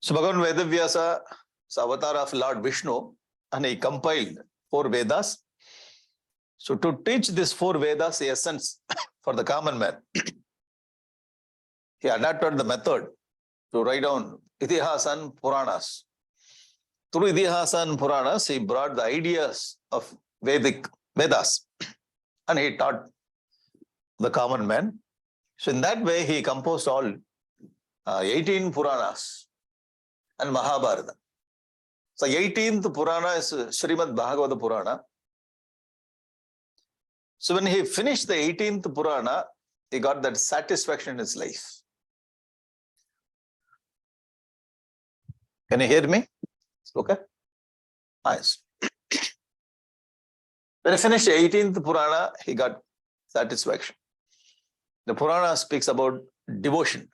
So Bhagavan Vedavyasa is avatar of Lord Vishnu, and he compiled 4 Vedas. So to teach these 4 Vedas, the essence for the common man, he adapted the method to write down Itihasa and Puranas. Through Itihasa and Puranas, he brought the ideas of Vedic Vedas and he taught the common man. So in that way, he composed all 18 Puranas and Mahabharata. So 18th Purana is Srimad Bhagavata Purana. So when he finished the 18th Purana, he got that satisfaction in his life. Can you hear me? Okay. Nice. When he finished the 18th Purana, he got satisfaction. The Purana speaks about devotion.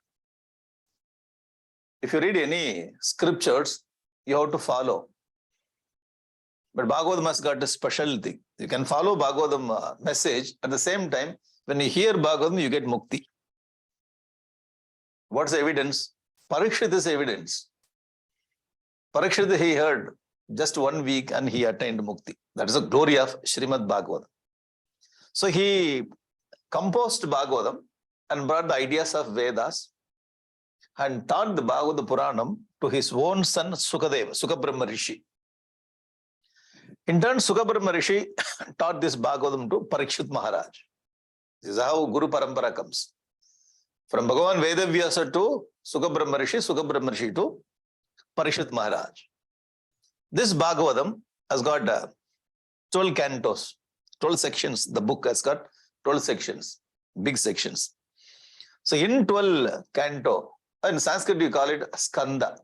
If you read any scriptures, you have to follow. But Bhagavatam has got a special thing. You can follow Bhagavatam message. At the same time, when you hear Bhagavatam, you get mukti. What's the evidence? Parikshit is evidence. Parikshit, he heard just 1 week and he attained mukti. That is the glory of Srimad Bhagavatam. So he composed Bhagavatam and brought the ideas of Vedas and taught the Bhagavata Puranam to his own son Sukadeva, Sukabrahma Rishi. In turn, Sukabrahma Rishi taught this Bhagavatam to Parikshit Maharaj. This is how Guru Parampara comes. From Bhagavan Vedavyasa to Sukabrahma Rishi to Parikshit Maharaj. This Bhagavatam has got 12 cantos, 12 sections. The book has got 12 sections, big sections. So in 12 canto, in Sanskrit we call it skanda.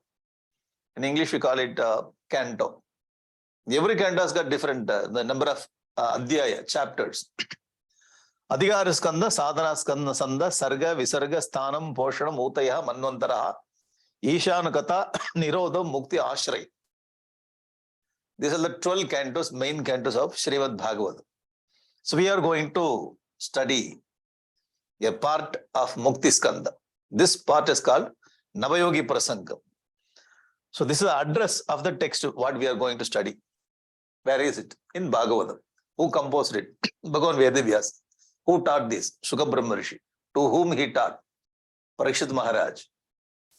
In English we call it canto. Every canto has got different, the number of adhyaya, chapters. Adhikara skanda, sadhana skanda, sanda, sarga, visarga, sthanam, poshanam, utaya, manvantaraha, ishanakata, nirodha, mukti, ashray. These are the 12 cantos, main cantos of Srimad Bhagavatam. So we are going to study a part of Mukti Skanda. This part is called Nava Yogi Prasangam. So this is the address of the text what we are going to study. Where is it? In Bhagavatam. Who composed it? Bhagavan Vedavyasa. Who taught this? Sukabrahma Rishi. To whom he taught? Parikshit Maharaj.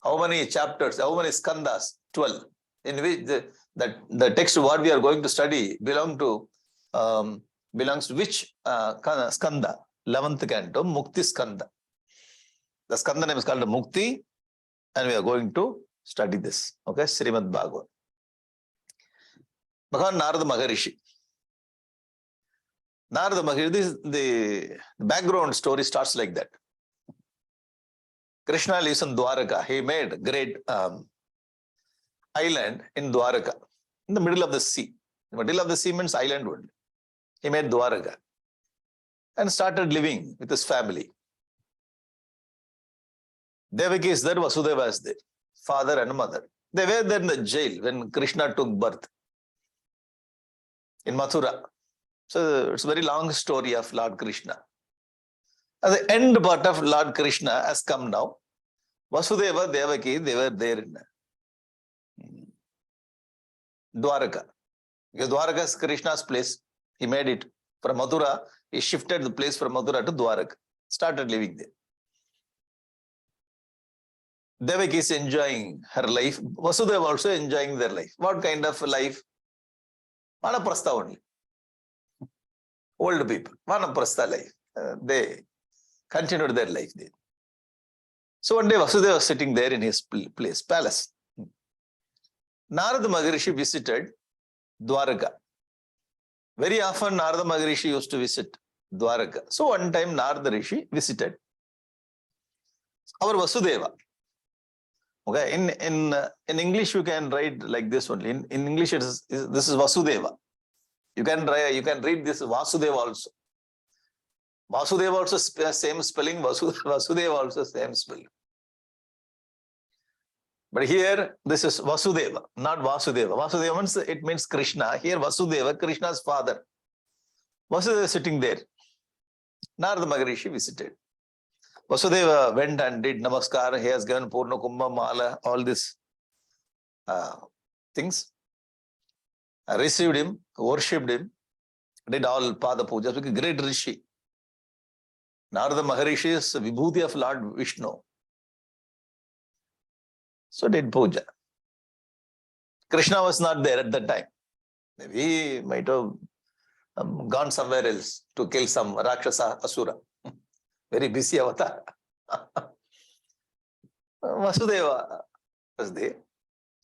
How many chapters? How many skandas? 12. In which the text what we are going to study belongs to which skanda? 11th canto, Mukti Skanda. The skanda name is called Mukti, and we are going to study this. Okay, Srimad Bhagavatam. Bhagavan Narada Maharishi. Narada Maharishi, the background story starts like that. Krishna lives in Dwaraka. He made a great island in Dwaraka, in the middle of the sea. The middle of the sea means island only. He made Dwaraka and started living with his family. Devaki is there, Vasudeva is there, father and mother. They were there in the jail when Krishna took birth in Mathura. So it's a very long story of Lord Krishna. At the end part of Lord Krishna has come now. Vasudeva, Devaki, they were there in Dwaraka. Because Dwaraka is Krishna's place. He made it. From Mathura, he shifted the place from Mathura to Dwaraka. Started living there. Devaki is enjoying her life. Vasudeva also enjoying their life. What kind of life? Vanaprastha only. Old people. Vanaprastha life. They continued their life there. So one day Vasudeva was sitting there in his place, palace. Narada Maharishi visited Dwaraka. Very often Narada Maharishi used to visit Dwaraka. So one time Narada Rishi visited our Vasudeva. Okay, in English you can write like this only. In English this is Vasudeva. You can read this Vasudeva also. Vasudeva also same spelling. Vasudeva also same spelling. But here this is Vasudeva, not Vasudeva. Vasudeva means it means Krishna. Here Vasudeva, Krishna's father. Vasudeva is sitting there. Narada Maharishi visited. Vasudeva went and did namaskar. He has given Purna Kumbha Mala, all this. things. I received him, worshipped him, did all Pada Pujas, like a great Rishi. Narada Maharishi is Vibhuti of Lord Vishnu. So did puja. Krishna was not there at that time. Maybe he might have gone somewhere else to kill some Rakshasa Asura. Very busy avatar. Vasudeva was there.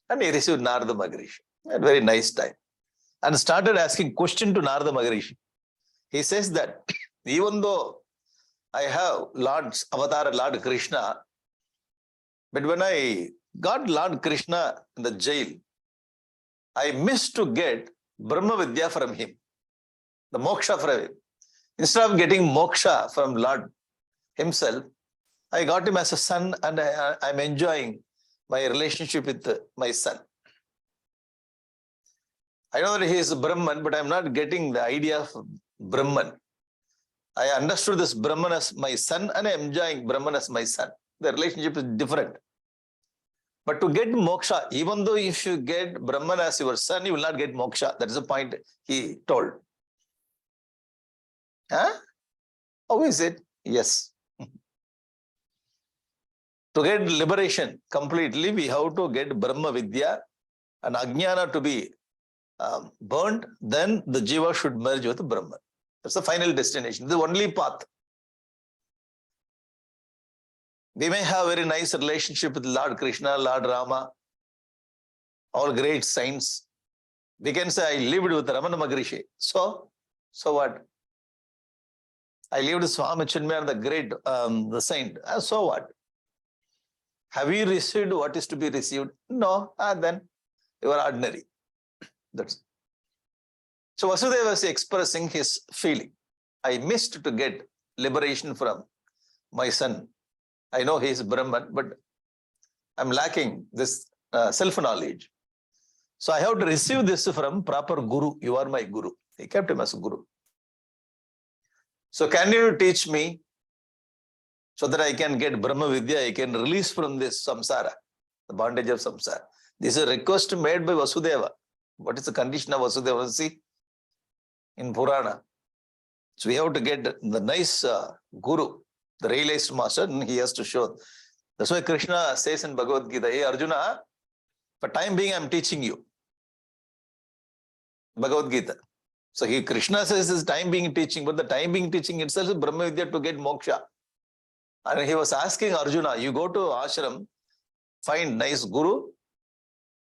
And he received Narada Maharishi. A very nice time. And started asking question to Narada Maharishi. He says that even though I have Lord's avatar, Lord Krishna, but when I got Lord Krishna in the jail, I missed to get Brahma Vidya from him, the moksha from him. Instead of getting moksha from Lord himself, I got him as a son, and I'm enjoying my relationship with my son. I know that he is Brahman, but I'm not getting the idea of Brahman. I understood this Brahman as my son, and I'm enjoying Brahman as my son. The relationship is different. But to get moksha, even though if you get Brahman as your son, you will not get moksha. That is the point he told. Huh? How is it? Yes. To get liberation completely, we have to get Brahma Vidya and Ajnana to be burnt. Then the Jiva should merge with Brahman. That's the final destination. The only path. We may have a very nice relationship with Lord Krishna, Lord Rama, all great saints. We can say, I lived with Ramana Maharishi. So what? I lived with Swami Chinmaya, the great the saint. So what? Have you received what is to be received? No. Then you are ordinary. That's so Vasudeva is expressing his feeling. I missed to get liberation from my son. I know he is Brahman, but I'm lacking this self-knowledge. So I have to receive this from proper Guru. You are my Guru. He kept him as a Guru. So can you teach me so that I can get Brahma Vidya, I can release from this samsara, the bondage of samsara. This is a request made by Vasudeva. What is the condition of Vasudeva? See, in Purana. So we have to get the nice Guru, the realized master, and he has to show. That's why Krishna says in Bhagavad Gita, hey Arjuna, for time being, I'm teaching you. Bhagavad Gita. So Krishna says his time being teaching, but the time being teaching itself is Brahma Vidya to get moksha. And he was asking Arjuna, you go to ashram, find nice Guru,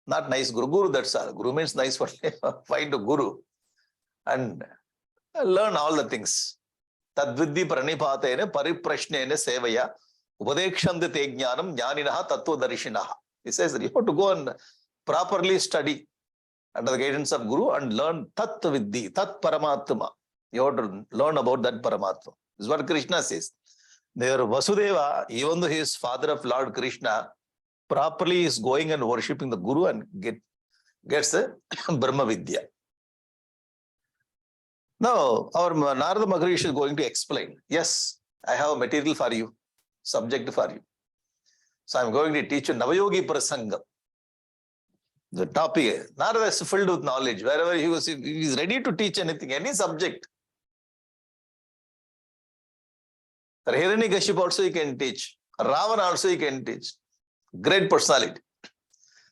not nice Guru, Guru that's all. Guru means nice one. Find a Guru and learn all the things. Tadvidhi pranipatena pariprashnena sevaya upadekshante te jnanam jnaninaha tattva darishinaha. He says that you have to go and properly study under the guidance of Guru and learn tat vidhi, tat paramatma. You have to learn about that paramatma. This is what Krishna says. There Vasudeva, even though he is father of Lord Krishna, properly is going and worshipping the Guru and gets a Brahma Vidya. Now, our Narada Maharishi is going to explain. Yes, I have material for you, subject for you. So I'm going to teach you Nava Yogi Prasangam. The topic, Narada is filled with knowledge. Wherever he is ready to teach anything, any subject. Hiranyakashipu also he can teach. Ravana also he can teach. Great personality.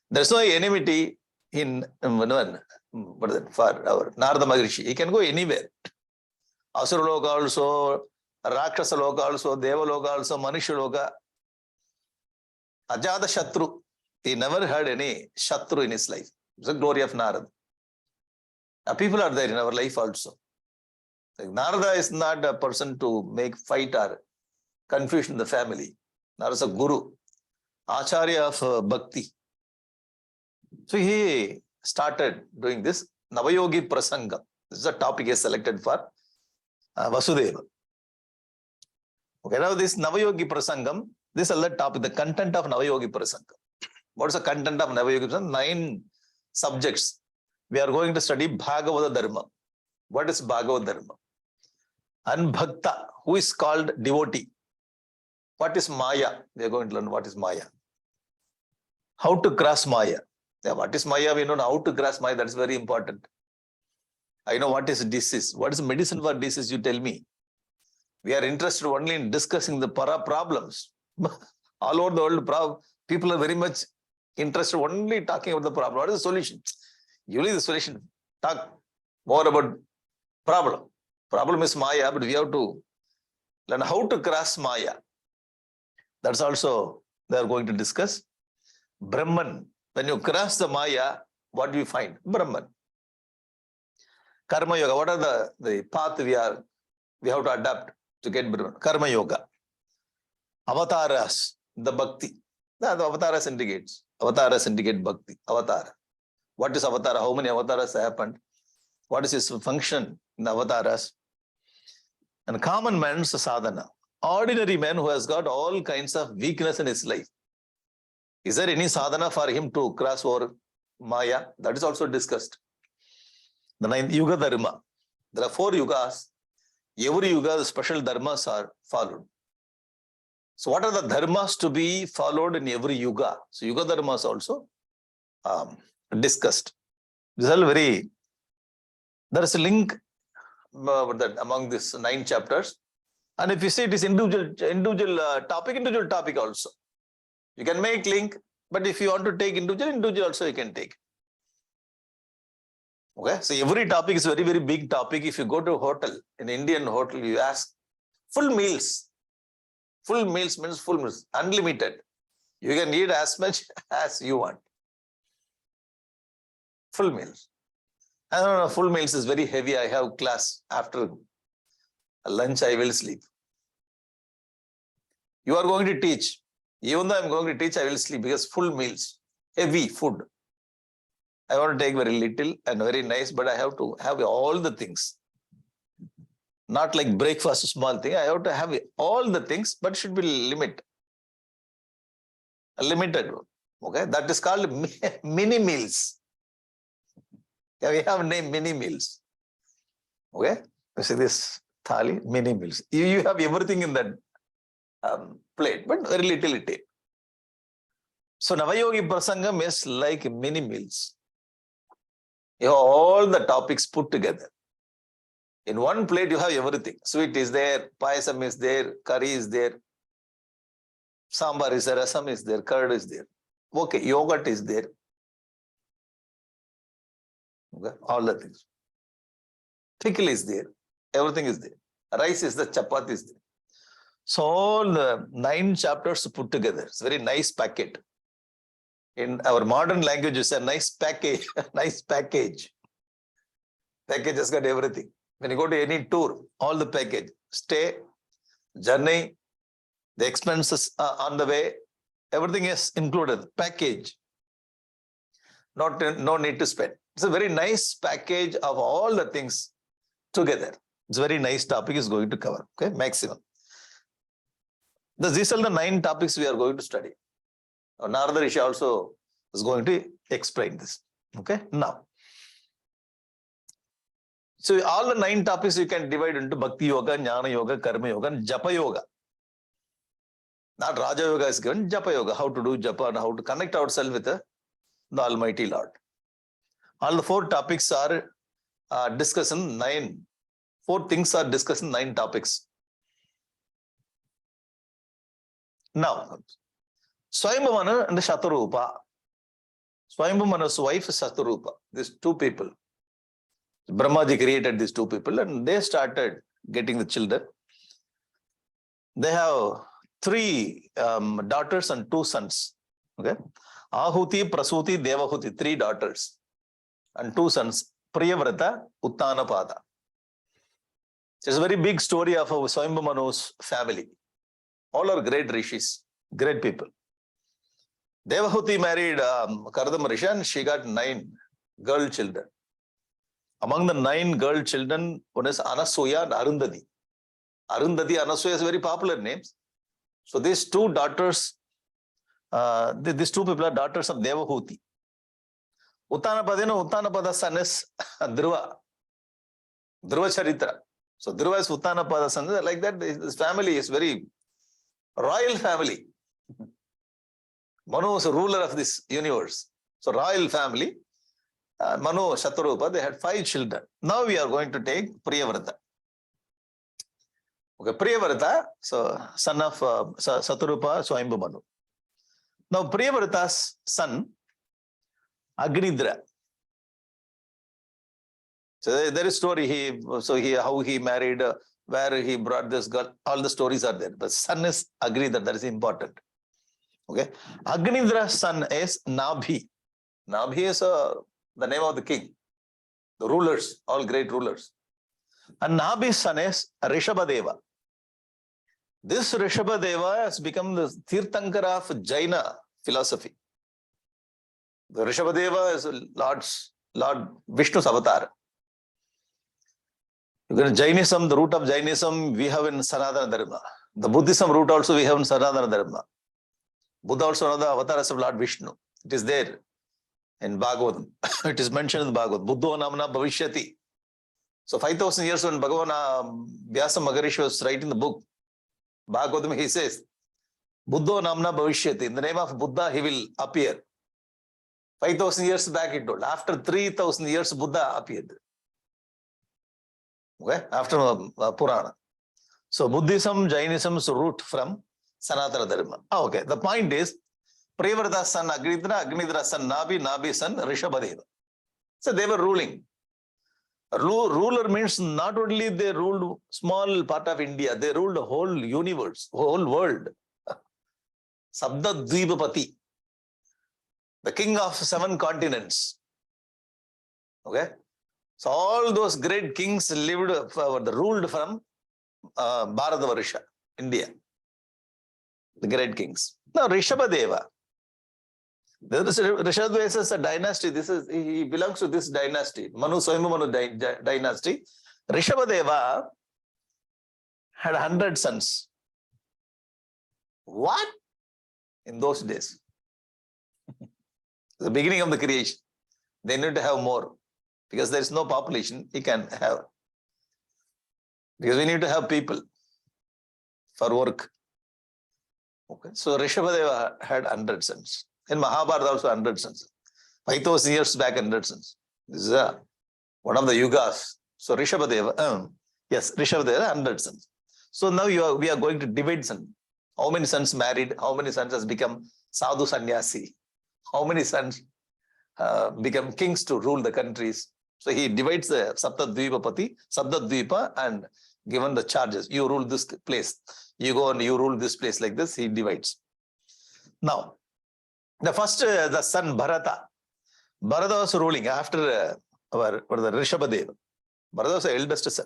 There's no enmity in for our Narada Maharishi. He can go anywhere. Asura Loka also, Rakshasa Loka also, Deva Loka also, Manushya Loka. Ajada Shatru. He never had any Shatru in his life. It's the glory of Narada. People are there in our life also. Like Narada is not a person to make fight or confusion in the family. Narada is a Guru, Acharya of Bhakti. So he started doing this Nava Yogi Prasangam. This is a topic he selected for Vasudeva. Okay, now this Nava Yogi Prasangam, this is the topic, the content of Nava Yogi Prasangam. What is the content of Nava Yogi Prasangam? 9 subjects. We are going to study Bhagavatha Dharma. What is Bhagavatha Dharma? Anbhakta, who is called devotee. What is Maya? We are going to learn what is Maya. How to cross Maya. Yeah, what is Maya? We know how to grasp Maya. That's very important. I know what is disease. What is medicine for disease? You tell me. We are interested only in discussing the problems. All over the world, people are very much interested only talking about the problem. What is the solution? Usually the solution. Talk more about problem. Problem is Maya, but we have to learn how to grasp Maya. That's also they are going to discuss. Brahman. When you grasp the Maya, what do you find? Brahman. Karma Yoga. What are the path we have to adapt to get Brahman? Karma Yoga. Avatars. The Bhakti. The avatars indicates. Avatars indicate Bhakti. Avatar. What is avatar? How many avatars happened? What is its function in the avatars? And common man's sadhana. Ordinary man who has got all kinds of weakness in his life. Is there any sadhana for him to cross over Maya? That is also discussed. The 9th Yuga Dharma. There are 4 yugas. Every yuga, the special dharmas are followed. So what are the dharmas to be followed in every yuga? So yuga dharmas also discussed. This is all very, there is a link that among these 9 chapters. And if you see it is individual topic also. You can make link, but if you want to take individual also you can take. Okay, so every topic is very, very big topic. If you go to a hotel, an Indian hotel, you ask full meals. Full meals means full meals, unlimited. You can eat as much as you want. Full meals. I don't know, full meals is very heavy. I have class after lunch, I will sleep. You are going to teach. Even though I'm going to teach, I will sleep because full meals, heavy food. I want to take very little and very nice, but I have to have all the things. Not like breakfast, small thing. I have to have all the things, but should be limited. Okay, that is called mini meals. Yeah, we have name mini meals. Okay, you see this thali, mini meals. You have everything in that plate, but very little it is. So Nava Yogi Prasangam is like mini meals. You have all the topics put together. In one plate, you have everything. Sweet is there, payasam is there, curry is there, sambar is there, rasam is there, curd is there. Okay, yogurt is there. Okay, all the things. Pickle is there. Everything is there. Rice is there, chapati is there. So all the 9 chapters put together. It's a very nice packet. In our modern language, it's a nice package. Nice package. Package has got everything. When you go to any tour, all the package, stay, journey, the expenses on the way, everything is included. Package. No need to spend. It's a very nice package of all the things together. It's a very nice topic is going to cover. Okay, maximum. These are the 9 topics we are going to study. Narada Rishi also is going to explain this. Okay, now. So all the 9 topics you can divide into Bhakti Yoga, Jnana Yoga, Karma Yoga, and Japa Yoga. Not Raja Yoga is given, Japa Yoga, how to do Japa and how to connect ourselves with the Almighty Lord. All the 4 topics are discussed in 9. 4 things are discussed in 9 topics. Now, Swayambhuvana and Shatarupa. Swayambhuvana's wife is Shatarupa. These 2 people. Brahmaji created these 2 people and they started getting the children. They have 3 daughters and 2 sons. Okay, Ahuti, Prasuti, Devahuti, 3 daughters and 2 sons. Priyavrata, Uttanapada. It's a very big story of Swayambhuvanu's family. All are great rishis, great people. Devahuti married Kardama Rishi and she got 9 girl children. Among the 9 girl children, one is Anasuya and Arundhati. Arundhati, Anasuya is very popular names. So these 2 daughters, these 2 people are daughters of Devahuti. Uttanapada son is Dhruva. Dhruva Charitra. So Dhruva is Uttanapada son. Like that, this family is very royal family. Manu was a ruler of this universe. So royal family, Manu, Shatarupa, they had 5 children. Now we are going to take Priyavrata. Okay, Priyavrata, so son of Shatarupa, Swayambhu Manu. Now Priyavrata's son, Agnidra. So there is story, how he married, where he brought this girl, all the stories are there. But son is Agnidra, that is important. Okay, Agnidra's son is Nabhi. Nabhi is the name of the king, the rulers, all great rulers. And Nabhi's son is Rishabhadeva. This Rishabhadeva has become the Tirthankara of Jaina philosophy. The Rishabhadeva is Lord Vishnu's avatar. Jainism, the root of Jainism, we have in Sanatana Dharma. The Buddhism root also we have in Sanatana Dharma. Buddha also one of the avatars of Lord Vishnu. It is there in Bhagavatam. It is mentioned in Bhagavatam. Buddho namna bhavishyati. So 5,000 years when Bhagavan Vyasa Maharishi was writing the book, Bhagavatam, he says, Buddho namna bhavishyati. In the name of Buddha, he will appear. 5,000 years back he told. After 3,000 years, Buddha appeared. Okay, after Puranam. So Buddhism, Jainism's root from Sanatana Dharma. Okay, the point is, Priyavrata's son Agnidra, Agnidra's son Nabhi, Nabhi's son Rishabhadeva. So they were ruling. Ruler means not only they ruled small part of India, they ruled the whole universe, whole world. Sabda Dvipapati, the king of 7 continents. Okay, so all those great kings ruled from Bharatavarsha, India. The great kings. Now Rishabhadeva. Rishabhadeva is a dynasty. He belongs to this dynasty. Swayambhu Manu dynasty. Rishabhadeva had 100 sons. What? In those days. The beginning of the creation. They need to have more. Because there is no population, he can have. Because we need to have people for work. Okay. So Rishabhadeva had 100 sons. In Mahabharata also 100 sons. 5,000 years back 100 sons. This is one of the yugas. So Rishabhadeva, Rishabhadeva 100 sons. So now we are going to divide sons. How many sons married? How many sons has become sadhu sannyasi? How many sons become kings to rule the countries? So he divides the Saptadvipa and given the charges. You rule this place. You go and you rule this place like this. He divides. Now, the first, the son Bharata. Bharata was ruling after the Rishabhadeva. Bharata was the eldest son.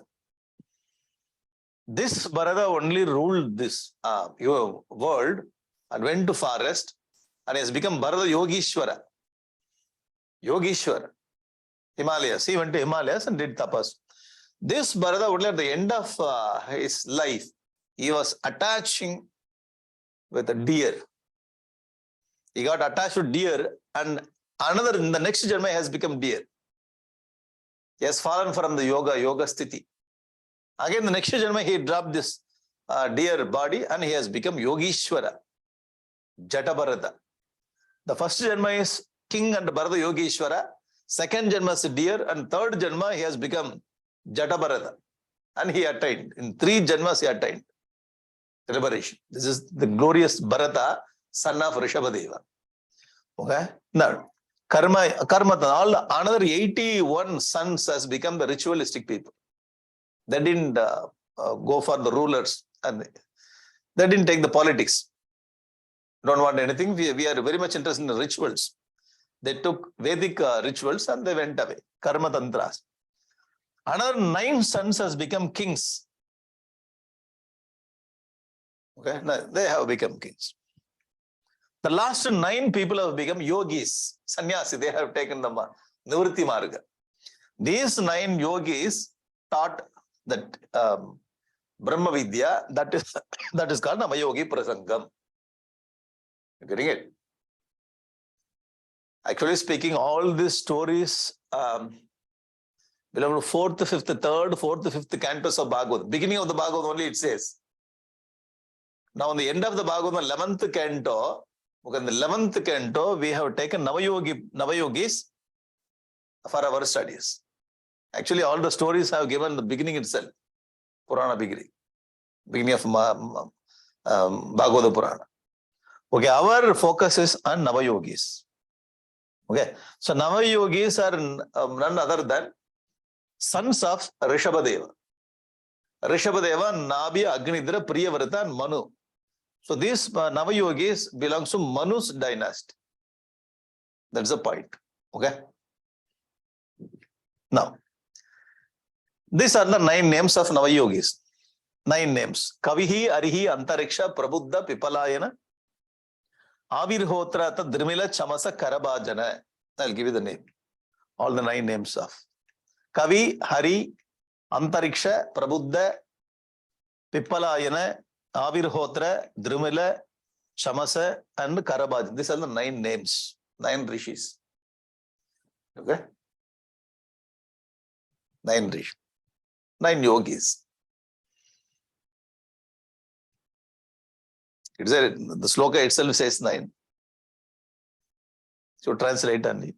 This Bharata only ruled this world and went to forest and has become Bharata Yogishwara. Yogishwara. Himalayas. He went to Himalayas and did tapas. This Bharata, only at the end of his life, he was attaching with a deer. He got attached to deer and another in the next Janma has become deer. He has fallen from the yoga sthiti. Again, the next Janma he dropped this deer body and he has become Yogishwara, Jata Bharata. The first Janma is king and Bharata Yogishwara. Second Janma is deer and third Janma he has become Jata Bharata. And he attained. In 3 Janmas he attained liberation. This is the glorious Bharata, son of Rishabhadeva. Okay. Now, karma, another 81 sons has become the ritualistic people. They didn't go for the rulers and they didn't take the politics. Don't want anything. We are very much interested in the rituals. They took Vedic rituals and they went away. Karma tantras. Another 9 sons has become kings. Okay, now they have become kings. The last 9 people have become yogis, sannyasi. They have taken the nivritti marga. These 9 yogis taught that Brahma Vidya, that is called Nava Yogi Prasangam. You getting it? Actually speaking, all these stories belong to 4th, 5th, 3rd, 4th, 5th cantos of Bhagavad. Beginning of the Bhagavad only it says. Now, on the end of the Bhagavad, 11th canto, Okay, in the 11th canto, we have taken Nava Yogis for our studies. Actually, all the stories have given the beginning itself, Purana beginning of Bhagavata Purana. Okay, our focus is on Nava Yogis. Okay, so Nava Yogis are none other than sons of Rishabhadeva. Rishabhadeva, Nabhi, Agnidra, Priyavrata, and Manu. So these Nava Yogis belongs to Manu's dynasty. That's the point. Okay. Now, these are the 9 names of Nava Yogis. 9 names. Kavihi, Arihi, Antariksha, Prabuddha, Pipalayana, Avirhotra, Drimila, Chamasa, Karabhajana. I'll give you the name. All the 9 names of Kavi, Hari, Antariksha, Prabuddha, Pipalayana, Avirhotra, Drimila, Chamasa, and Karabhajana. These are the 9 names, 9 rishis. Okay? 9 rishis. 9 yogis. It's a, the sloka itself says 9. So translate and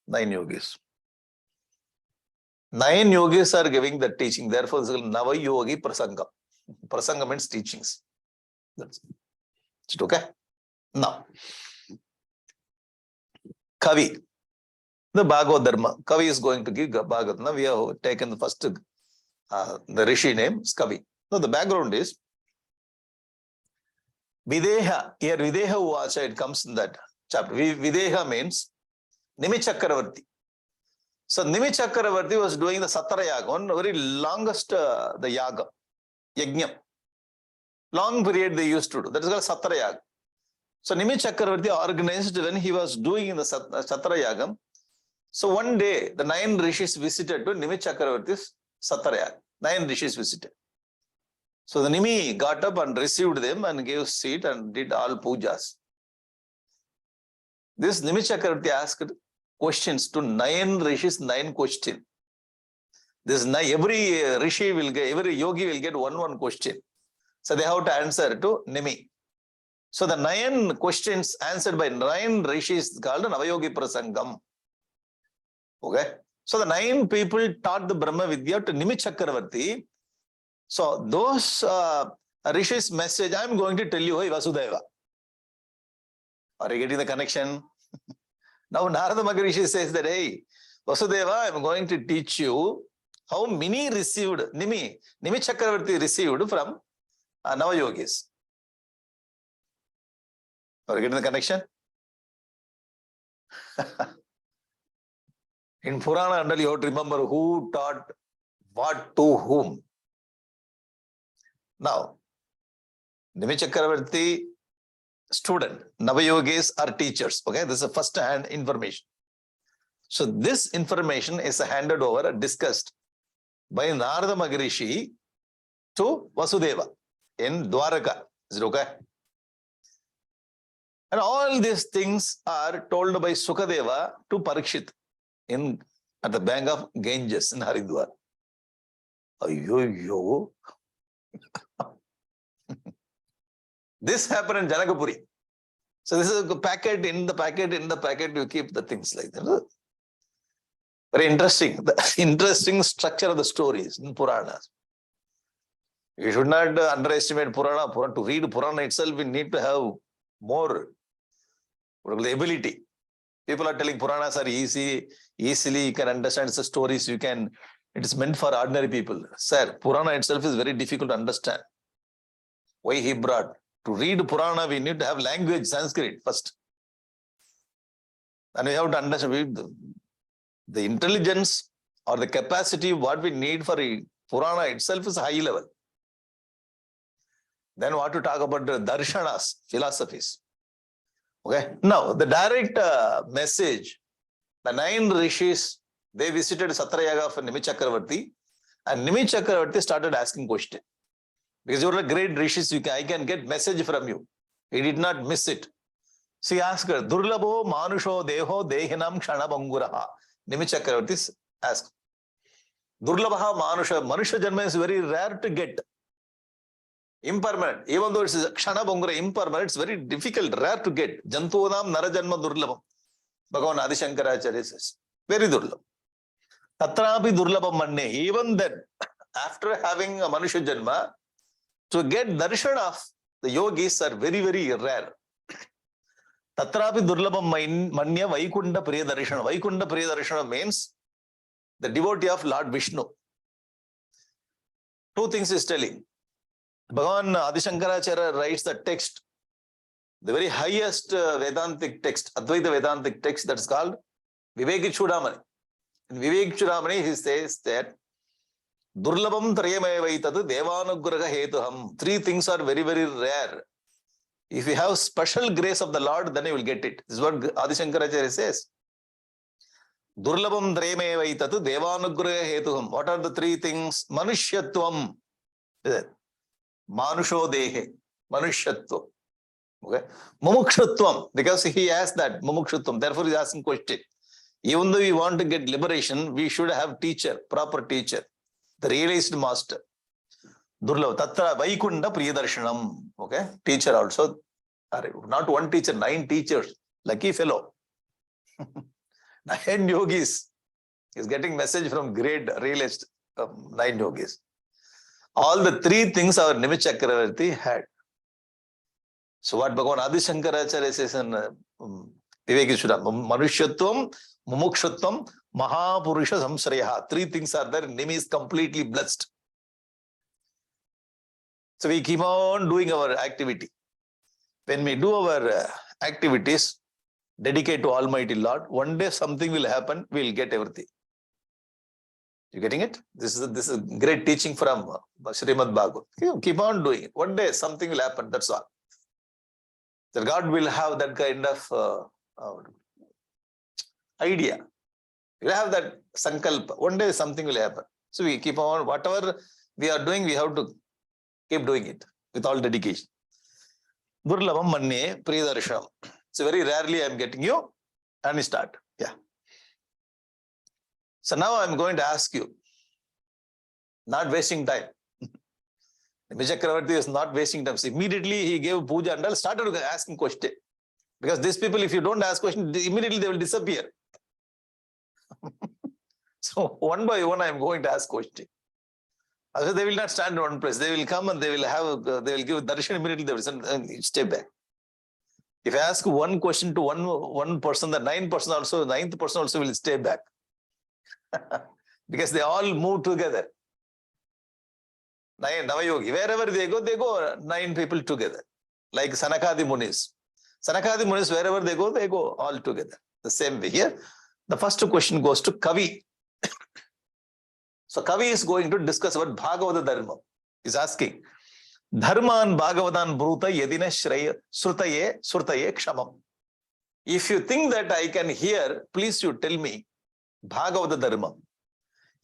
9 yogis. 9 yogis are giving the teaching. Therefore, it's called Nava Yogi Prasangam. Prasangam means teachings. That's it. Okay? Now, Kavi. The Bhagavad Dharma. Kavi is going to give Bhagavad. Now we have taken the first, the rishi name is Kavi. Now the background is Videha. Here Videha Uvacha, it comes in that chapter. Videha means Nimi Chakravarti. So Nimi Chakravarti was doing the Satara Yaga, one very longest the Yaga, Yajna. Long period they used to do. That is called Satara Yaga. So Nimi Chakravarti organized when he was doing in the Satara Yaga. So one day the 9 rishis visited to Nimi Chakravarti's Satara Yaga. 9 rishis visited. So the Nimi got up and received them and gave seat and did all pujas. This Nimi Chakravarti asked questions to 9 rishis, 9 questions. This every rishi will get, every yogi will get one question. So they have to answer to Nimi. So the 9 questions answered by 9 rishis is called Nava Yogi Prasangam. Okay. So the 9 people taught the Brahma Vidya to Nimi Chakravarti. So those rishis' message, I am going to tell you, hey Vasudeva. Are you getting the connection? Now Narada Maharishi says that, hey, Vasudeva, I am going to teach you how Nimi Chakravarti received from Nava Yogis. Are you getting the connection? In Purana, you have to remember who taught what to whom. Now, Nimi Chakravarti student, Nava Yogis are teachers. Okay, this is a first-hand information. So this information is handed over, discussed by Narada Maharishi to Vasudeva in Dwaraka. Is it okay? And all these things are told by Sukadeva to Parikshit at the bank of Ganges in Haridwar. This happened in Janakapuri. So this is a packet in the packet, you keep the things like that. Very interesting. The interesting structure of the stories in Puranas. You should not underestimate Purana. To read Purana itself, we need to have more ability. People are telling Puranas are easily you can understand the stories. It is meant for ordinary people. Sir, Purana itself is very difficult to understand. Why he brought? To read Purana, we need to have language, Sanskrit first. And we have to understand the intelligence or the capacity what we need for Purana itself is high level. Then what to talk about the darshanas, philosophies. Okay. Now, the direct message, the 9 rishis, they visited Satrayaga of Nimi Chakravarti, and Nimi Chakravarti started asking questions. Because you are a great rishis, I can get message from you. He did not miss it. So he asked her, Durlabho Manusho Deho Dehinam Kshanabanguraha. Nimi Chakravarti asked. Durlabha Manusha Janma is very rare to get. Impermanent. Even though it's Kshana Bongura impermanent, it's very difficult, rare to get. Jantonam Narajanma Durlabam. Bhagavan Adi Shankaracharya says. Very Durlabam. Tatrapi Durlabam Manne. Even then, after having a Manusha Janma, to get darshan of the yogis are very, very rare. Tatrapi Durlabam Manya Vaikunda Priya Darshana. Vaikunda Priya Darshana means the devotee of Lord Vishnu. Two things is telling. Bhagavan Adi Shankaracharya writes the text, the very highest Vedantic text, Advaita Vedantic text, that's called Vivekachudamani. In Vivekachudamani, he says that Durlabam Trayamayaitadu Devanugraha Hetuham. Three things are very, very rare. If you have special grace of the Lord, then you will get it. This is what Adi Shankaracharya says. Durlabam Trayamayaitadu Devanugraha Hetuham. What are the three things? Manushyatvam. Manusho Dehe. Manushyatvam. Okay. Mumukshutvam. Because he has that Mumukshutvam. Therefore, he is asking question. Even though we want to get liberation, we should have teacher, proper teacher. The realized master. Durlava. Tatra Vaikunda Priyadarshanam. Okay. Teacher also. Not one teacher, 9 teachers. Lucky fellow. 9 yogis. He's getting message from great realized 9 yogis. All the 3 things our Nimi Chakravarti had. So what Bhagavan Adi Shankaracharya says in Vivekachudam, Manushyatvam, Mumukshutvam, Mahapurusha Samsrayaha. 3 things are there. Nimi is completely blessed. So we keep on doing our activity. When we do our activities, dedicate to Almighty Lord, one day something will happen, we will get everything. You getting it? This is great teaching from Srimad Bhagavatha. Keep on doing it. One day something will happen, that's all. That God will have that kind of idea. You have that sankalpa. One day something will happen. So we keep on, whatever we are doing, we have to keep doing it with all dedication. Durlabam Manne Priyadarsham. So very rarely I am getting you, and we start. Yeah. So now I am going to ask you, not wasting time. Nimi Chakravarti is not wasting time. So immediately he gave puja and started asking question. Because these people, if you don't ask question, immediately they will disappear. So one by one I am going to ask question. Also, they will not stand in one place. They will come and they will give darshan immediately. They will stay back. If I ask one question to one person, the 9th person also will stay back. Because they all move together. Nava Yogi, wherever they go 9 people together. Like Sanakadi Munis. Sanakadi Munis, wherever they go all together. The same way here. The first question goes to Kavi. So Kavi is going to discuss about Bhagavata Dharma. He's asking, Dharman Bhagavadan Bruta Yedina Shraya Srutaye Kshamam. If you think that I can hear, please you tell me Bhagavata Dharma.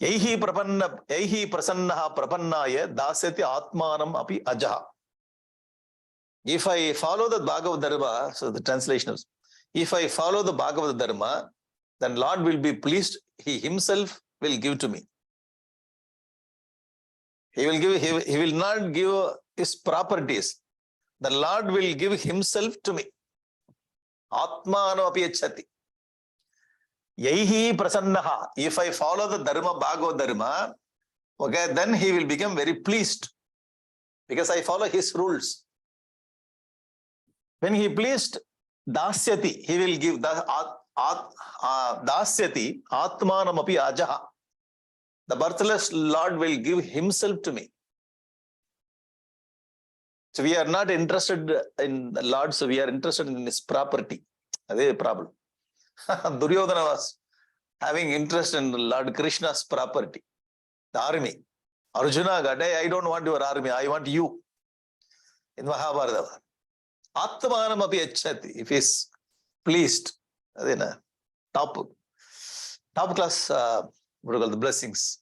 Yaihi prasannaha prapannaya dasyati atmanam api ajaha. If I follow the Bhagavata Dharma, so the translation is, if I follow the Bhagavata Dharma, then Lord will be pleased. He himself will give to me. He will not give his properties. The Lord will give himself to me. Atmano api achati. Yaihi prasannaha. If I follow the Dharma, Bhagavad Dharma, okay, then he will become very pleased. Because I follow his rules. When he pleased, dasyati, he will give dasyati, atmanam api ajaha. The birthless Lord will give himself to me. So we are not interested in the Lord, so we are interested in his property. That's the problem. Duryodhana was having interest in Lord Krishna's property, the army. Arjuna got, hey, I don't want your army, I want you. In Mahabharata. Atmanam api achati. If he is pleased, then top class, what do you call the blessings?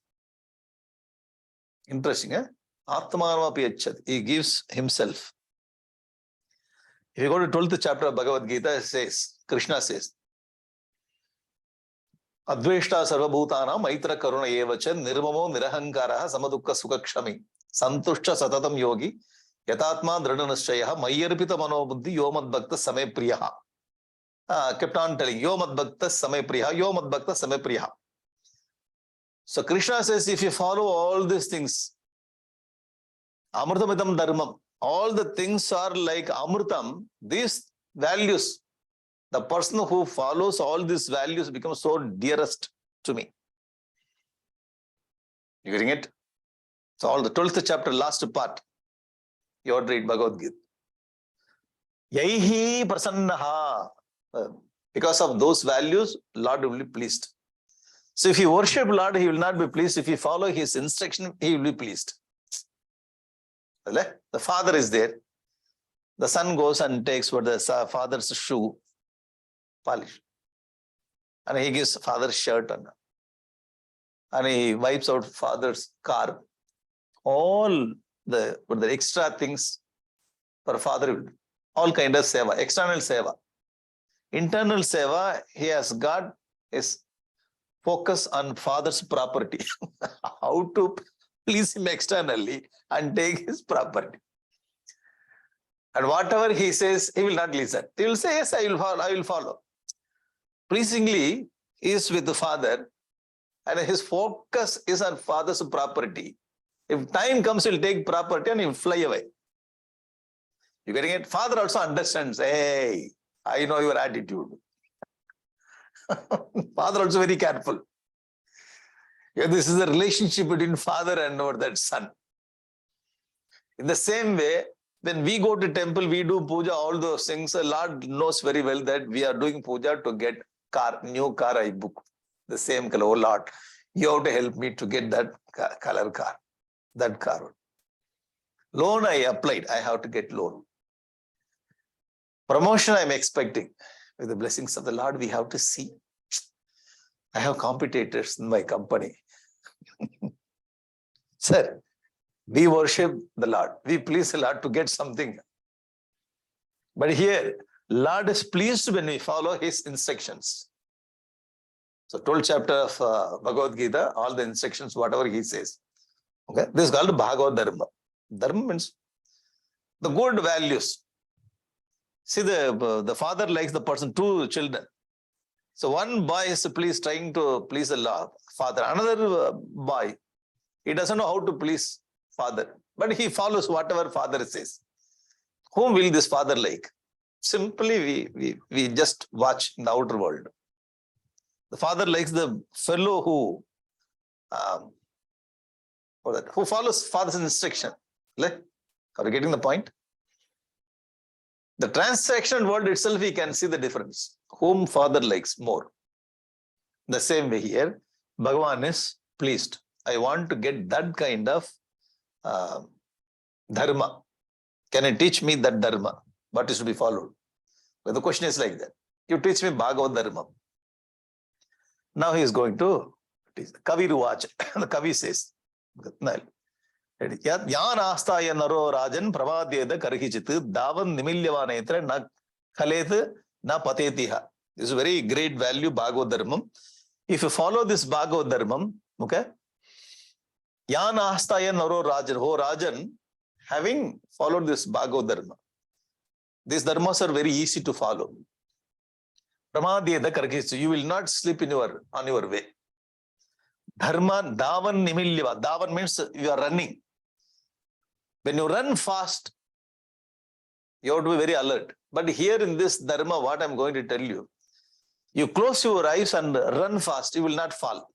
Interesting, eh? Atmanam api achati. He gives himself. If you go to 12th chapter of Bhagavad Gita, it says, Krishna says, Adveshta sarvabhutana maitra karuna evacha nirmamo nirahankaraha samadukka sukakshami santushta satatam yogi Yatatma Dradhanashaya, Mayarpita Manobuddhi, Yomad Bhakta Same Priyaha. Kept on telling, Yomad Bhakta Same Priyaha, Yomad Bhakta Same Priyaha. So Krishna says, if you follow all these things, Amrutamidam Dharmam, all the things are like Amrutam, these values, the person who follows all these values becomes so dearest to me. You getting it? So all the 12th chapter, last part, you ought to read Bhagavad Gita. Yaihi prasannaha. Because of those values, Lord will be pleased. So if you worship Lord, He will not be pleased. If you follow His instruction, He will be pleased. The father is there. The son goes and takes what the father's shoe polish. And he gives father's shirt on. And he wipes out father's car. All the extra things for father, all kind of seva, external seva. Internal seva, he has got his focus on father's property. How to please him externally and take his property. And whatever he says, he will not listen. He will say, yes, I will follow. Pleasingly, he is with the father and his focus is on father's property. If time comes, he will take property and he will fly away. You getting it? Father also understands, hey, I know your attitude. Father also very careful. Yeah, this is the relationship between father and that son. In the same way, when we go to temple, we do puja, all those things. The Lord knows very well that we are doing puja to get car, new car I book. The same color. Oh Lord, you have to help me to get that color car, that car. Loan I applied, I have to get loan. Promotion I am expecting. With the blessings of the Lord, we have to see. I have competitors in my company. Sir, we worship the Lord. We please the Lord to get something. But here, Lord is pleased when we follow His instructions. So 12th chapter of Bhagavad Gita, all the instructions, whatever He says. Okay, this is called Bhagavad Dharma. Dharma means the good values. See, the father likes the person, two children. So one boy is trying to please the father. Another boy, he doesn't know how to please father, but he follows whatever father says. Whom will this father like? Simply, we just watch in the outer world. The father likes the fellow who follows father's instruction. Are you getting the point? The transaction world itself, we can see the difference. Whom father likes more. The same way here, Bhagavan is pleased. I want to get that kind of dharma. Can you teach me that dharma? What is to be followed? But the question is like that. You teach me Bhagavad Dharma. Now he is going to teach. Kavi Ruvacha. The Kavi says, Yan astaya naro rajan pravadyeda karhichit davan nimilyavanaitre na khalet na patetiha. This is a very great value, Bhagavad Dharma. If you follow this Bhagavad Dharma, okay, Yan astaya naro rajan, ho rajan, having followed this Bhagavad Dharma, these dharmas are very easy to follow. Pramadyeda karhichit, you will not slip on your way. Dharma, davan nimilyava. Davan means you are running. When you run fast, you have to be very alert. But here in this dharma, what I'm going to tell you, you close your eyes and run fast, you will not fall.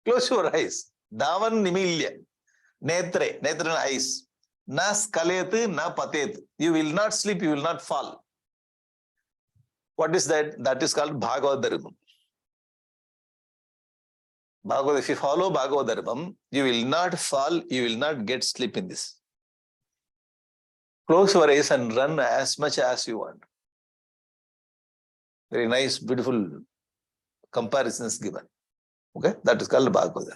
Close your eyes. Davan nimilya. Netre, netra eyes. Na skalet, na patet. You will not sleep, you will not fall. What is that? That is called Bhagavad Dharma. Bhagavad, if you follow Bhagavad Dharma, you will not fall, you will not get sleep in this. Close your eyes and run as much as you want. Very nice, beautiful comparisons given. Okay, that is called Bhagavad.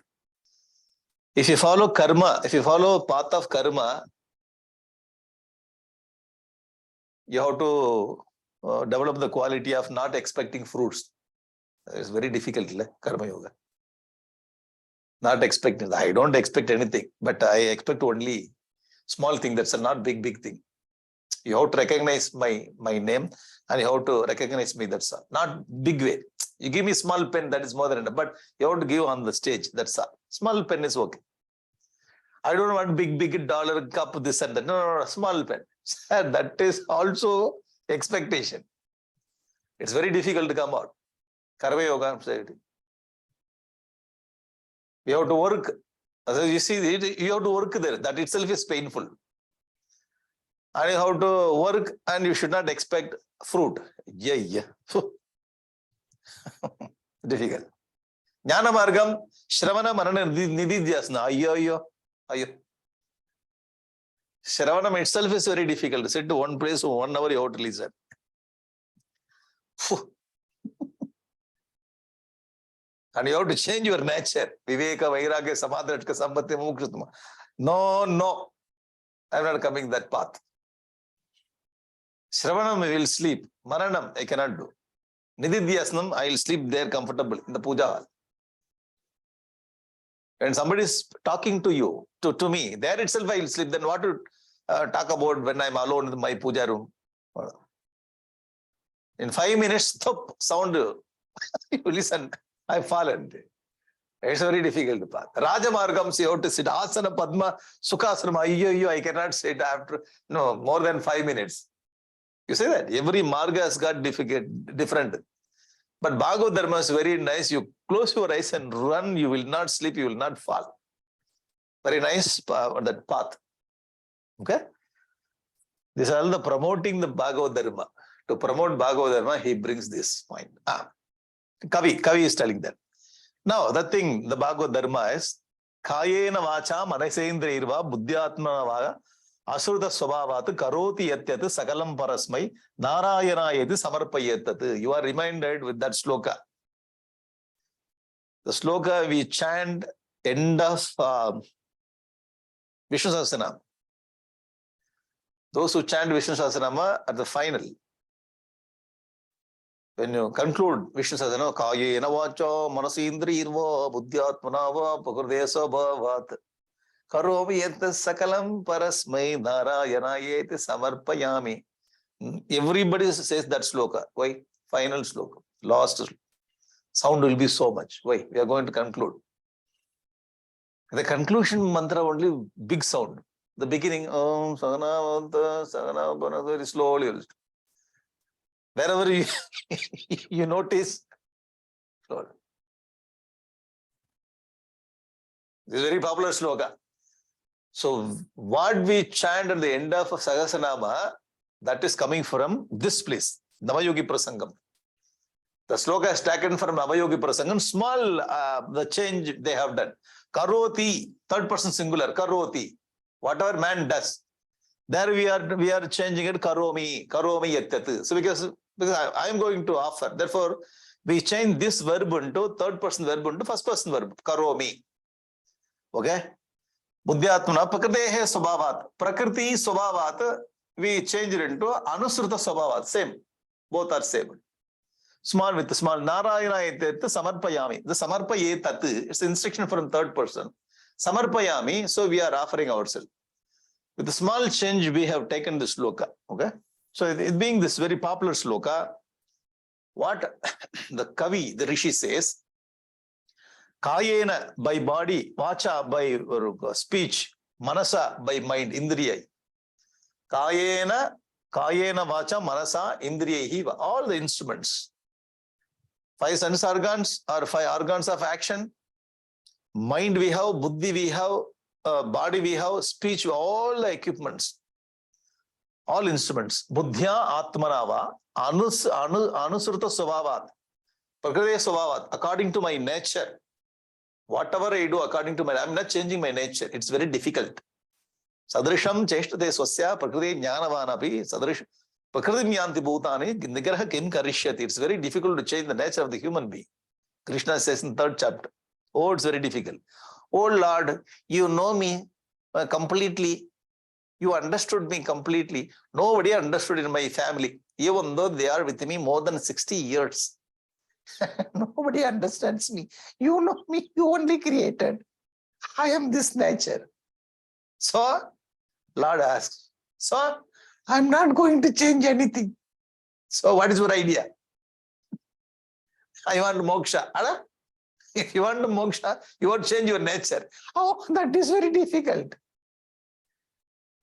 If you follow karma, if you follow path of karma, you have to develop the quality of not expecting fruits. It's very difficult, karma yoga. Not expecting. I don't expect anything, but I expect only Small thing, that's a not big thing. You have to recognize my name and you have to recognize me, that's all. Not big way. You give me small pen, that is more than enough. But you have to give on the stage, that's all. Small pen is okay. I don't want big dollar cup, this and that. No, small pen. That is also expectation. It's very difficult to come out. Karma Yoga Society. You have to work. You see, you have to work there. That itself is painful. And you have to work and you should not expect fruit. Yeah. Difficult. Jnana Margam, Shravana Marana Nididhyasana. Ayyo. Shravanam itself is very difficult. Sit to one place for 1 hour, you have to listen. And you have to change your nature. Viveka, Vairagya, Samadhatka, Sampatti, Mukshutma. No. I'm not coming that path. Shravanam, I will sleep. Maranam, I cannot do. Nididhyasnam, I will sleep there comfortably in the puja hall. When somebody is talking to you, to me, there itself I will sleep. Then what to talk about when I'm alone in my puja room? In 5 minutes, stop, sound. You listen, I've fallen. It's a very difficult path. Rajamargam, you have to sit. Asana, Padma, Sukhasana, I cannot sit after, more than 5 minutes. You say that? Every marga has got different. But Bhagavad Dharma is very nice. You close your eyes and run. You will not sleep. You will not fall. Very nice that path. Okay? This is all the promoting the Bhagavad Dharma. To promote Bhagavad Dharma, he brings this point. Kavi is telling that. Now, the thing, the Bhagavad Dharma is Kayena Vacha Manasendra Buddhyatma Vaga Asruta Swabhavat Karoti Yatyat Sakalam Parasmai Narayana Yeti Samarpayatat. You are reminded with that sloka. The sloka we chant end of Vishnu Sahasranama. Those who chant Vishnu Sahasranama at the final. When you conclude Vishnu Sahasranama, Kayena Vacha Manasindrirva Buddhyatmanava Pakurdesa Bhavat Karomi Yet Sakalam Parasmai Narayana Yeti Samarpayami. Everybody says that sloka. Why? Final sloka. Last sound will be so much. Why? We are going to conclude. The conclusion mantra only big sound. The beginning, Om Sagana Sagana, very slowly. Wherever you notice, slowly. This is a very popular sloka. So, what we chant at the end of Sahasranama, that is coming from this place, Nava Yogi Prasangam. The sloka is taken from Nava Yogi Prasangam. Small, the change they have done. Karoti, third person singular, Karoti. Whatever man does. There we are changing it, Karomi Yatyat. So, because I am going to offer. Therefore, we change this verb into third person verb into first person verb, Karomi. Okay? Buddhyatmana Prakritehe Swabhavat. Prakriti Swabhavat, we change it into Anusruta Swabhavat. Same. Both are same. Small with small. Narayana Etet Samarpayami. The Samarpayetat, it's instruction from third person. Samarpayami, so we are offering ourselves. With a small change, we have taken this sloka. Okay? So it being this very popular sloka, what the Kavi, the Rishi says, Kayena by body, Vacha by speech, Manasa by mind, Indriya. Kayena Vacha, Manasa, Indriya, all the instruments. 5 sense organs or 5 organs of action. Mind we have, Buddhi we have, body we have, speech, all the equipments. All instruments. Buddhya Atmanava, Anusruta Swabhavat, Prakriti Swabhavat, according to my nature. Whatever I do according to I'm not changing my nature. It's very difficult. Sadrisham Cheshtate Swasya Prakriti Jnanavanapi Sadrish Prakriti Myanti Bhutani Nigraha Kim Karishyati. It's very difficult to change the nature of the human being. Krishna says in 3rd chapter. Oh, it's very difficult. Oh Lord, you know me completely. You understood me completely. Nobody understood in my family, even though they are with me more than 60 years. Nobody understands me. You know me, you only created. I am this nature. So, Lord asks, so I'm not going to change anything. So what is your idea? I want moksha. If you want moksha, you want to change your nature. Oh, that is very difficult.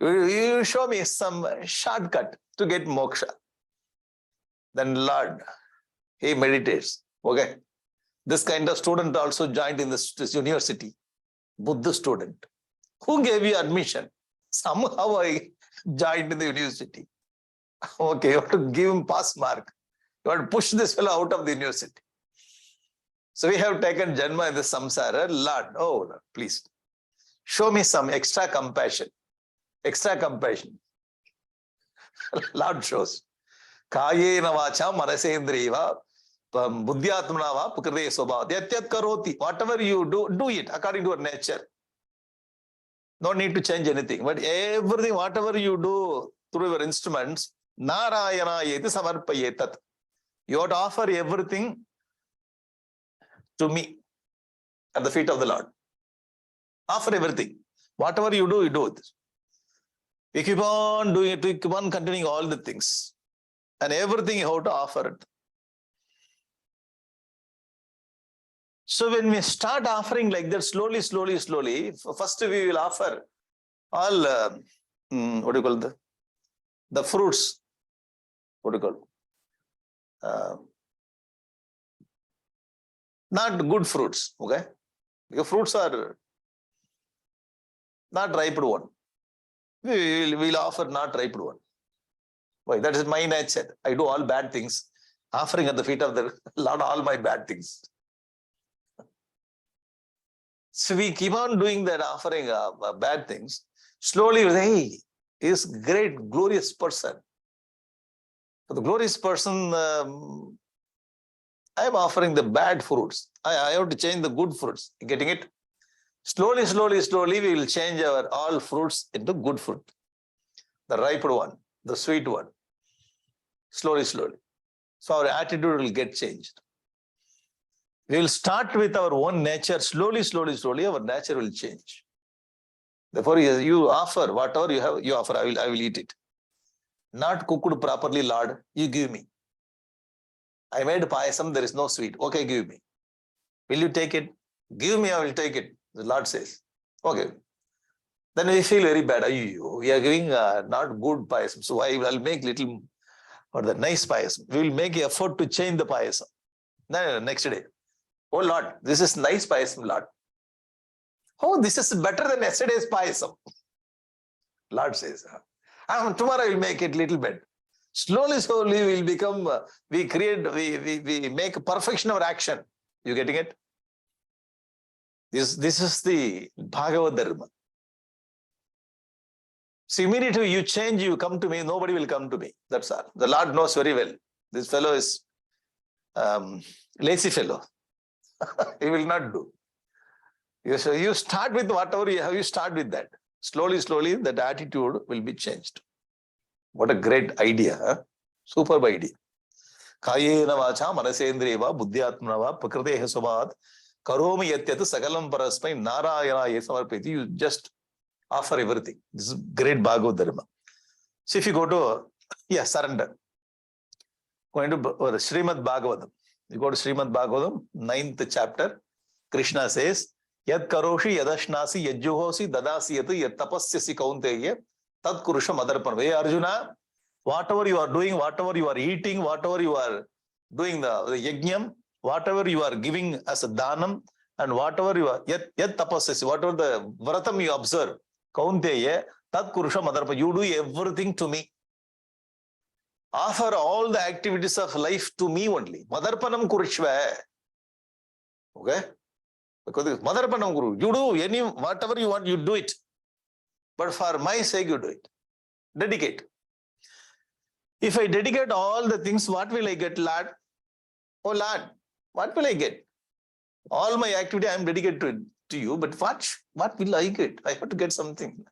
You show me some shortcut to get moksha. Then Lord, he meditates. Okay. This kind of student also joined in this university. Buddha student. Who gave you admission? Somehow I joined in the university. Okay, you have to give him pass mark. You have to push this fellow out of the university. So we have taken Janma in the samsara. Lord, oh Lord, please show me some extra compassion. Extra compassion. Lord shows. Kayena vacha manasendriva buddhyatmanava pukrite sobha. Yatyat karoti. Whatever you do, do it according to your nature. No need to change anything. But everything, whatever you do through your instruments, Narayana yeti samarpayetat. You have to offer everything to me at the feet of the Lord. Offer everything. Whatever you do it. You keep on doing it, you keep on continuing all the things. And everything you have to offer it. So when we start offering like that, slowly, first we will offer all, what do you call the fruits? What do you call? Not good fruits, okay? Because fruits are not ripe one. We will offer not ripe one. Why? That is my nature. I do all bad things, offering at the feet of the Lord all my bad things. So we keep on doing that, offering bad things. Slowly, we say, hey, he is a great, glorious person. For the glorious person, I am offering the bad fruits. I have to change the good fruits. You getting it? Slowly, we will change our all fruits into good fruit. The ripe one, the sweet one. Slowly. So our attitude will get changed. We will start with our own nature. Slowly, our nature will change. Therefore, you offer whatever you have, you offer. I will eat it. Not cooked properly, Lord. You give me. I made payasam. There is no sweet. Okay, give me. Will you take it? Give me. I will take it. The Lord says. Okay. Then we feel very bad. We are giving not good payasam. So I will make little or the nice payasam. We will make an effort to change the payasam. Then next day. Oh Lord, this is nice payasam, Lord. Oh, this is better than yesterday's payasam. Lord says, tomorrow I will make it little bit. Slowly we will become, we make perfection of action. You getting it? This is the Bhagavat Dharma. So immediately you change, you come to me, nobody will come to me. That's all. The Lord knows very well. This fellow is lazy fellow. He will not do. So you start with whatever you have, you start with that. Slowly, that attitude will be changed. What a great idea. Huh? Superb idea. Kayena vacha manasendreva buddhyatmanava prakriteha swabhat karomi yatyat sakalam parasmai narayana yesamarpiti. You just offer everything. This is great Bhagavad Dharma. So if you go to, surrender. Going to Srimad Bhagavatam. You go to Srimad Bhagavatam, 9th chapter. Krishna says, Yad karoshi yadashnasi yajjuhosi dadasiyatu yad tapasyasi kaunteya tad kurusha madarpan. Hey Arjuna, whatever you are doing, whatever you are eating, whatever you are doing the yajnam, whatever you are giving as a dhanam, and whatever you are, yad tapasyasi, whatever the vratam you observe, kaunteya tad kurusha madarpan. You do everything to me. Offer all the activities of life to me only. Madarpanam kurishva. Okay? Because Madarpanam Guru, you do whatever you want, you do it. But for my sake, you do it. Dedicate. If I dedicate all the things, what will I get, Lord? Oh Lord, what will I get? All my activity I am dedicated to you, but what will I get? I have to get something.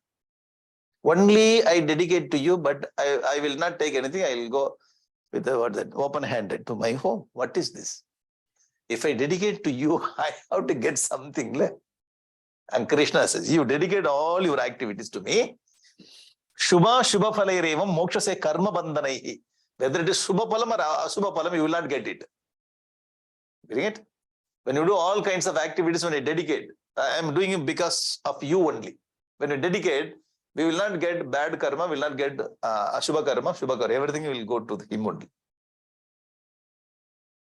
Only I dedicate to you, but I will not take anything. I will go with open-handed to my home. What is this? If I dedicate to you, I have to get something. And Krishna says, you dedicate all your activities to me. Shubha Shubha Phalairevam Moksha se Karma Bandhanaihi. Whether it is Shubha Palam or Ashubha Palam, you will not get it. Getting it? When you do all kinds of activities, when you dedicate, I am doing it because of you only. When you dedicate, we will not get bad karma, we will not get Ashubha Karma, Shubha Karma. Everything will go to him only.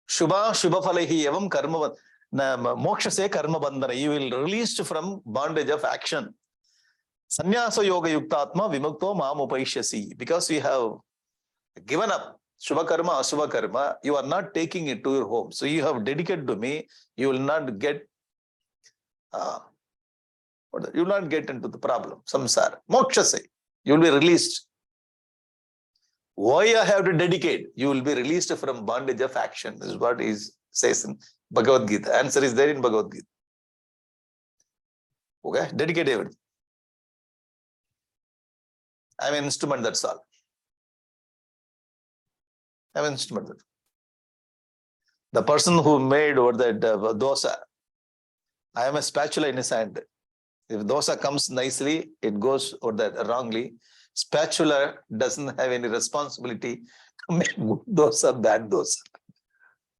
Shubha Shubha Phalaihi Evam Karma Moksha se Karma Bandhana. You will released from bondage of action. Sannyasa Yoga Yuktatma Vimukto Mam Upaishyasi. Because we have given up Shubha Karma, Ashubha Karma, you are not taking it to your home. So you have dedicated to me, you will not get you will not get into the problem. Samsara. Moksha se. You will be released. Why I have to dedicate? You will be released from bondage of action. This is what he says in Bhagavad Gita. Answer is there in Bhagavad Gita. Okay? Dedicate everything. I am an instrument, that's all. I am an instrument. The person who made over that dosa, I am a spatula in his hand. If dosa comes nicely, it goes over that wrongly. Spatula doesn't have any responsibility to make good dosa, bad dosa.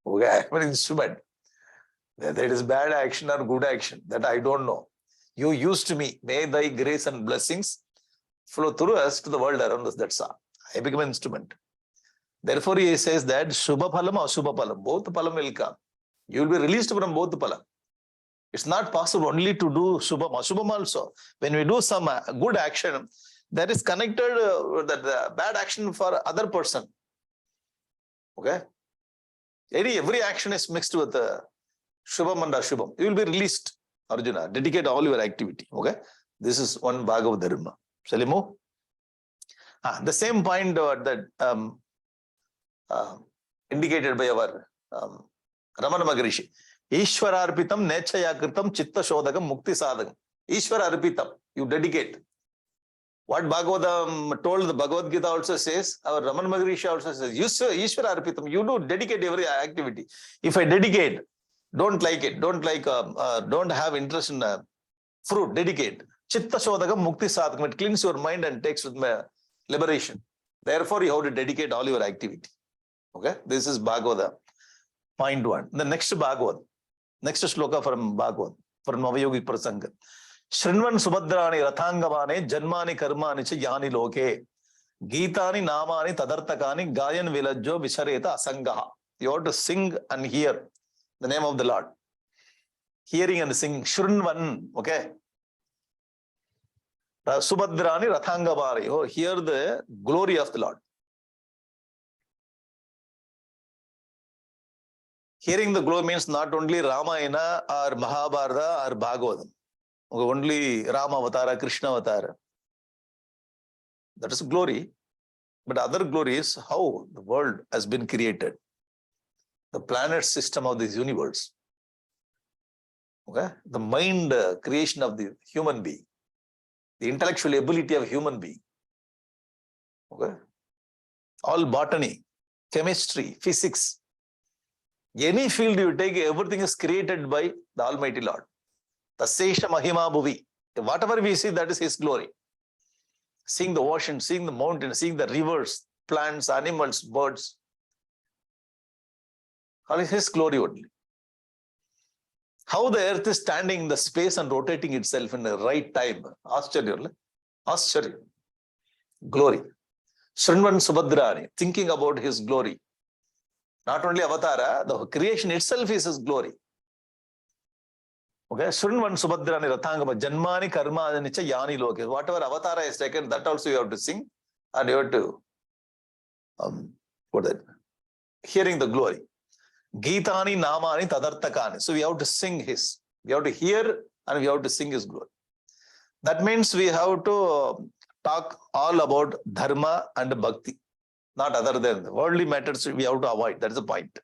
Okay, I am an instrument. Whether it is bad action or good action, that I don't know. You used me. May thy grace and blessings flow through us to the world around us. That's all. I become an instrument. Therefore, he says that Shubha Phalam or Shubha Phalam, both Phalam will come. You will be released from both Phalam. It's not possible only to do Shubham. Ashubham also. When we do some good action, that is connected with the bad action for other person. Okay? Every action is mixed with Shubham and Ashubham. You will be released, Arjuna. Dedicate all your activity. Okay? This is one Bhagavad Dharma. Shall we move? The same point that indicated by our Ramana Maharishi. Ishvara Arpitam, Nechaya Kritam, Chitta Shodhakam, Mukti Sadhakam. Ishvara Arpitam, you dedicate. What Bhagavatam told, the Bhagavad Gita also says, our Ramana Maharishi also says, Ishvara Arpitam, you do dedicate every activity. If I dedicate, don't like it, don't have interest in fruit, dedicate. Chitta Shodhakam, Mukti Sadhakam, it cleans your mind and takes with my liberation. Therefore, you have to dedicate all your activity. Okay, this is Bhagavata. Point one. The next Bhagavad, next shloka from Bhagavad, from Nava Yogi Prasangam. Shrinvan Subhadrani Rathangavane Janmani Karmani Cha Yani Loke Gitani Namani Tadartakani Gayan Vilajo Vishareta Asangaha. You have to sing and hear the name of the Lord. Hearing and sing. Shrinvan. Okay. Subhadrani Rathangavane. Oh, hear the glory of the Lord. Hearing the glory means not only Ramayana or Mahabharata or Bhagavatam. Only Rama Avatara, Krishna Avatara. That is glory. But other glory is how the world has been created. The planet system of this universe. Okay? The mind creation of the human being. The intellectual ability of human being. Okay? All botany, chemistry, physics. Any field you take, everything is created by the Almighty Lord. Tasesha Mahima Bhuvi. Whatever we see, that is His glory. Seeing the ocean, seeing the mountains, seeing the rivers, plants, animals, birds. All is His glory only. How the earth is standing in the space and rotating itself in the right time. Ascharya. Ascharya. Glory. Shrinvan Subhadrani. Thinking about His glory. Not only Avatara, the creation itself is His glory. Okay, Shrinvan Subhadrani Rathangama, Janmani Karma Nicha Yani Loke. Whatever Avatara is taken, that also you have to sing and you have to hearing the glory. Gitani Namani Tadartakani. So we have to sing His. We have to hear and we have to sing His glory. That means we have to talk all about Dharma and Bhakti. Not other than the worldly matters we have to avoid. That is the point.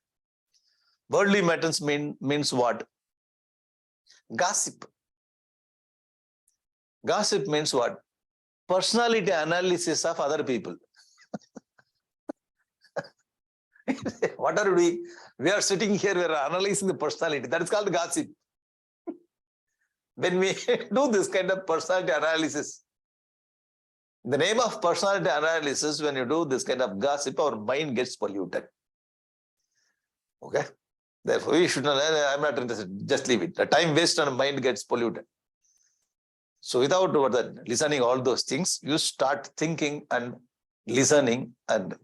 Worldly matters means what? Gossip. Gossip means what? Personality analysis of other people. What are we doing? We are sitting here, we are analyzing the personality. That is called gossip. When we do this kind of personality analysis, In the name of personality analysis, when you do this kind of gossip, our mind gets polluted. Okay? Therefore, we should not, I'm not interested, just leave it. The time wasted on mind gets polluted. So without listening all those things, you start thinking and listening and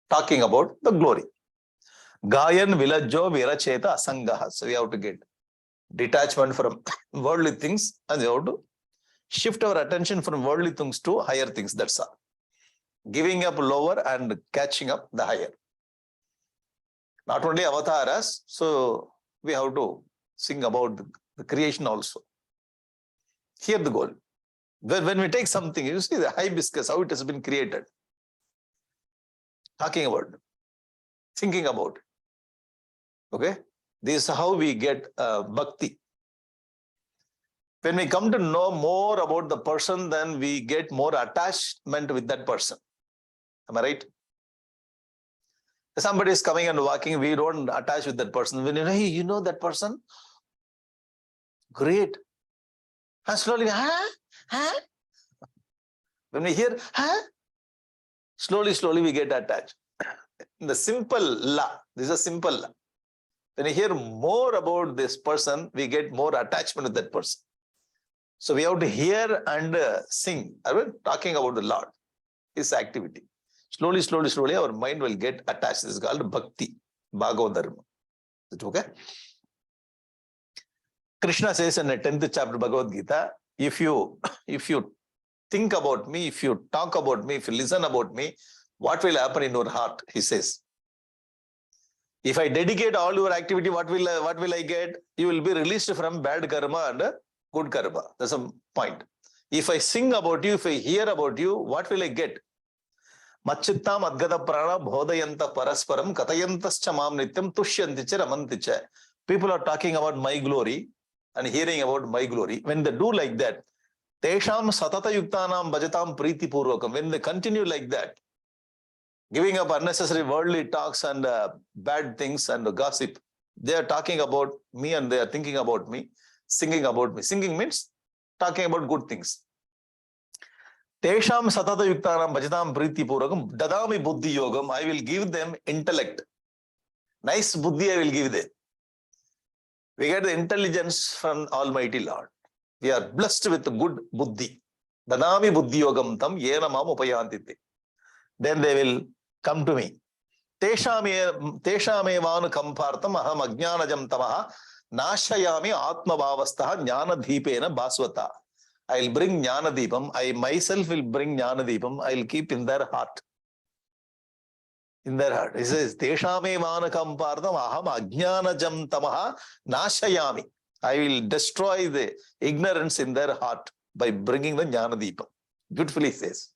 talking about the glory. Gayan vilajo viracheta asangaha. So we have to get detachment from worldly things and we have to shift our attention from worldly things to higher things. That's all. Giving up lower and catching up the higher. Not only avatars, so we have to sing about the creation also. Here the goal. When we take something, you see the hibiscus, how it has been created. Talking about it, thinking about it. Okay? This is how we get bhakti. When we come to know more about the person, then we get more attachment with that person. Am I right? Somebody is coming and walking, we don't attach with that person. When hey, you know that person? Great. And slowly, when we hear, slowly we get attached. The simple law, this is a simple law. When you hear more about this person, we get more attachment with that person. So we have to hear and sing. I mean, talking about the Lord, His activity. Slowly, our mind will get attached. This is called bhakti, Bhagavatha. Is it okay? Krishna says in the 10th chapter of Bhagavad Gita, if you think about me, if you talk about me, if you listen about me, what will happen in your heart? He says. If I dedicate all your activity, what will I get? You will be released from bad karma and good karma. That's a point. If I sing about you, if I hear about you, what will I get? Machittam adgata prana bodhayanta parasparam katayantascha mam nityam tushyanticha ramanticha. People are talking about my glory and hearing about my glory. When they do like that, tesham satata yuktanam bhajatam priti purvakam. When they continue like that, giving up unnecessary worldly talks and bad things and gossip, they are talking about me and they are thinking about me, singing about me. Singing means talking about good things. Tesham satata yuktanam bhajatam priti purvakam dadami buddhi yogam. I will give them intellect. Nice buddhi I will give them. We get the intelligence from Almighty Lord. We are blessed with good buddhi. Dadami buddhi yogam tam yena mam upayantiti. Then they will come to me. Teshamevanu kampartam aham ajnanajam tamaha nashayami atmabhavastaha jnana deepena baswata. I will bring jnana deepam. I myself will bring jnana deepam. I will keep in their heart. In their heart. He says, Teshamevanu kampartam aham ajnanajam tamaha nashayami. I will destroy the ignorance in their heart by bringing the jnana deepam. Beautifully he says.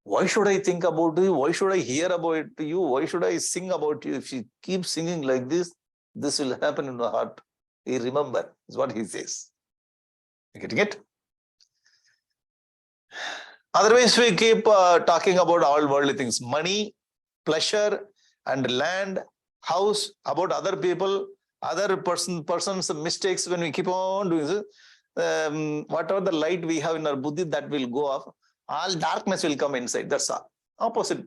Why should I think about you? Why should I hear about you? Why should I sing about you? If you keep singing like this, this will happen in the heart. You remember, is what he says. You getting it? Otherwise, we keep talking about all worldly things. Money, pleasure, and land, house, about other people, other person's mistakes. When we keep on doing this, whatever the light we have in our buddhi, that will go off. All darkness will come inside. That's all. Opposite.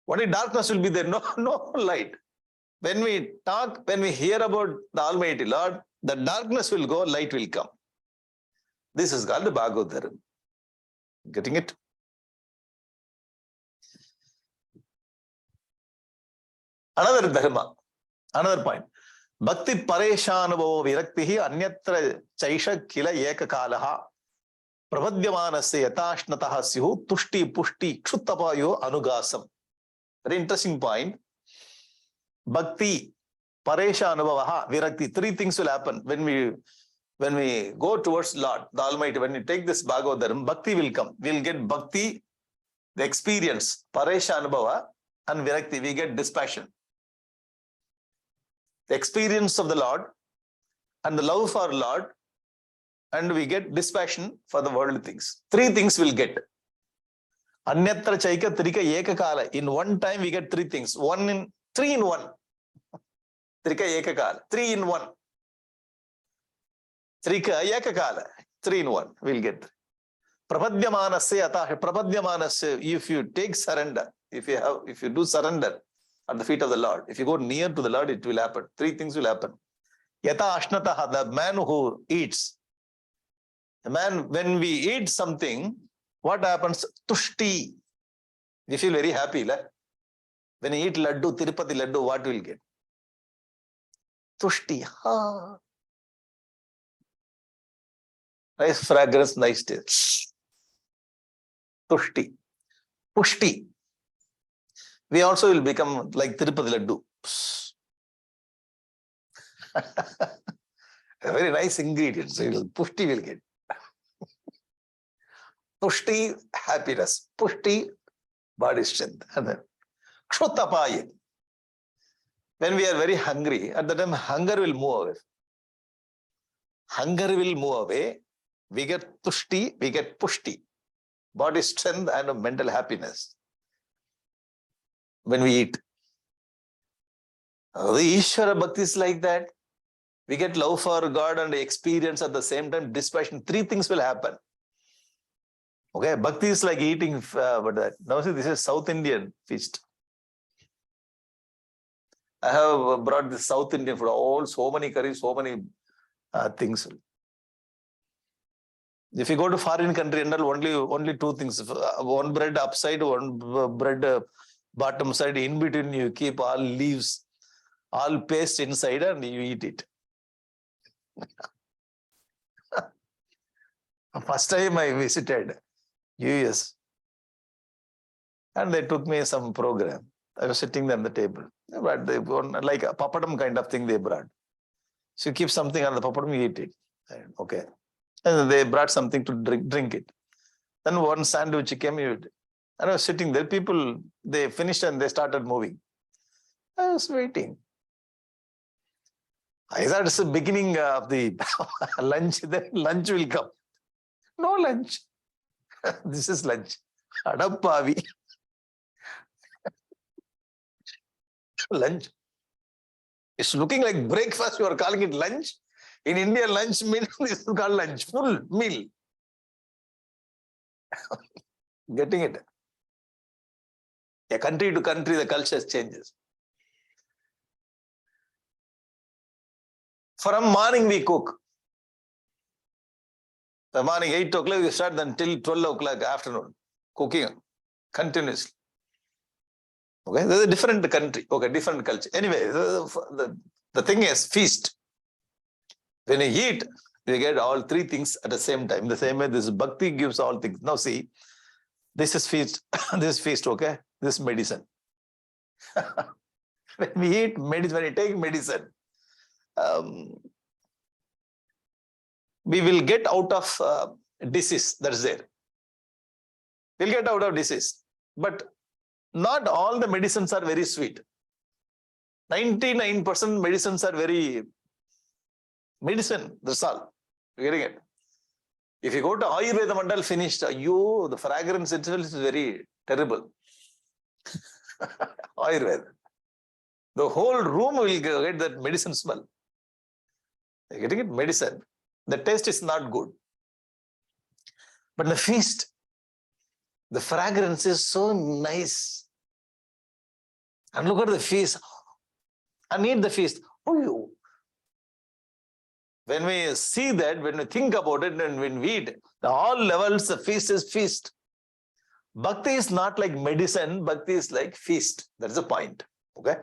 Only darkness will be there. No light. When we talk, when we hear about the Almighty Lord, the darkness will go, light will come. This is called the Bhagavatha. Getting it? Another dharma, another point. Bhakti pareshanubhavo viraktihi anyatra chaisha kila ekakalaha. Pravadyamanasya yatashnataha syuhu tushti pushti kshuttapayo anugasam. Very interesting point. Bhakti, paresha anubhavaha, virakti. Three things will happen when we go towards Lord, the Almighty. When we take this Bhagavatam, bhakti will come. We'll get bhakti, the experience, paresha anubhava, and virakti. We get dispassion. The experience of the Lord and the love for Lord, and we get dispassion for the worldly things. Three things we'll get. Anyatra chaika trika ekakala. In one time we get three things. Three in one. Trika ekakala. 3 in 1. Trika ekakala. 3 in 1. We'll get. Prapadyamanasya atah. Prapadyamanasya, if you take surrender, if you do surrender at the feet of the Lord, if you go near to the Lord, it will happen. Three things will happen. Yata ashnataha, the man who eats. The man, when we eat something, what happens? Tushti. We feel very happy. La? When you eat laddu, Tirupati laddu, what will get? Tushti. Ha. Nice fragrance, nice taste. Tushti. Pushti. We also will become like Tirupati laddu. A very nice ingredient. So Pushti will get. Pushti, happiness. Pushti, body strength. And then Kshuttapaya. When we are very hungry, at the time hunger will move away. Hunger will move away. We get Tushti, we get Pushti. Body strength and mental happiness. When we eat. The Ishvara Bhakti is like that. We get love for God and experience at the same time, dispassion. Three things will happen. Okay, Bhakti is like eating, but that. Now see, this is South Indian feast. I have brought this South Indian food, all so many curries, so many things. If you go to foreign country, and only two things: one bread upside, one bread bottom side. In between, you keep all leaves, all paste inside, and you eat it. First time I visited US, and they took me some program. I was sitting there on the table, but they like a papadam kind of thing they brought. So you keep something on the papadam, you eat it. Okay. And they brought something to drink it. Then one sandwich came, you eat it. And I was sitting there, people, they finished and they started moving. I was waiting. I thought it's the beginning of the lunch, then lunch will come. No lunch. This is lunch. Adappavi. Lunch. It's looking like breakfast, you are calling it lunch. In India, lunch meal, this is called lunch, full meal. Getting it? Yeah, country to country, the culture changes. From morning we cook. The morning 8 o'clock we start until 12 o'clock afternoon. Cooking continuously. Okay, there's a different country. Okay, different culture. Anyway, the thing is feast. When you eat, you get all three things at the same time. The same way this bhakti gives all things. Now see, this is feast, this is feast, okay? This is medicine. When we eat medicine, when you take medicine, we will get out of disease that's there. We'll get out of disease. But not all the medicines are very sweet. 99% medicines are very medicine, that's all. You're getting it? If you go to Ayurveda Mandal, finished, the fragrance itself is very terrible. Ayurveda. The whole room will get that medicine smell. You're getting it? Medicine. The taste is not good. But the feast, the fragrance is so nice. And look at the feast. And eat the feast. Oh, when we see that, when we think about it, and when we eat, the all levels, the feast is feast. Bhakti is not like medicine, bhakti is like feast. That's the point. Okay?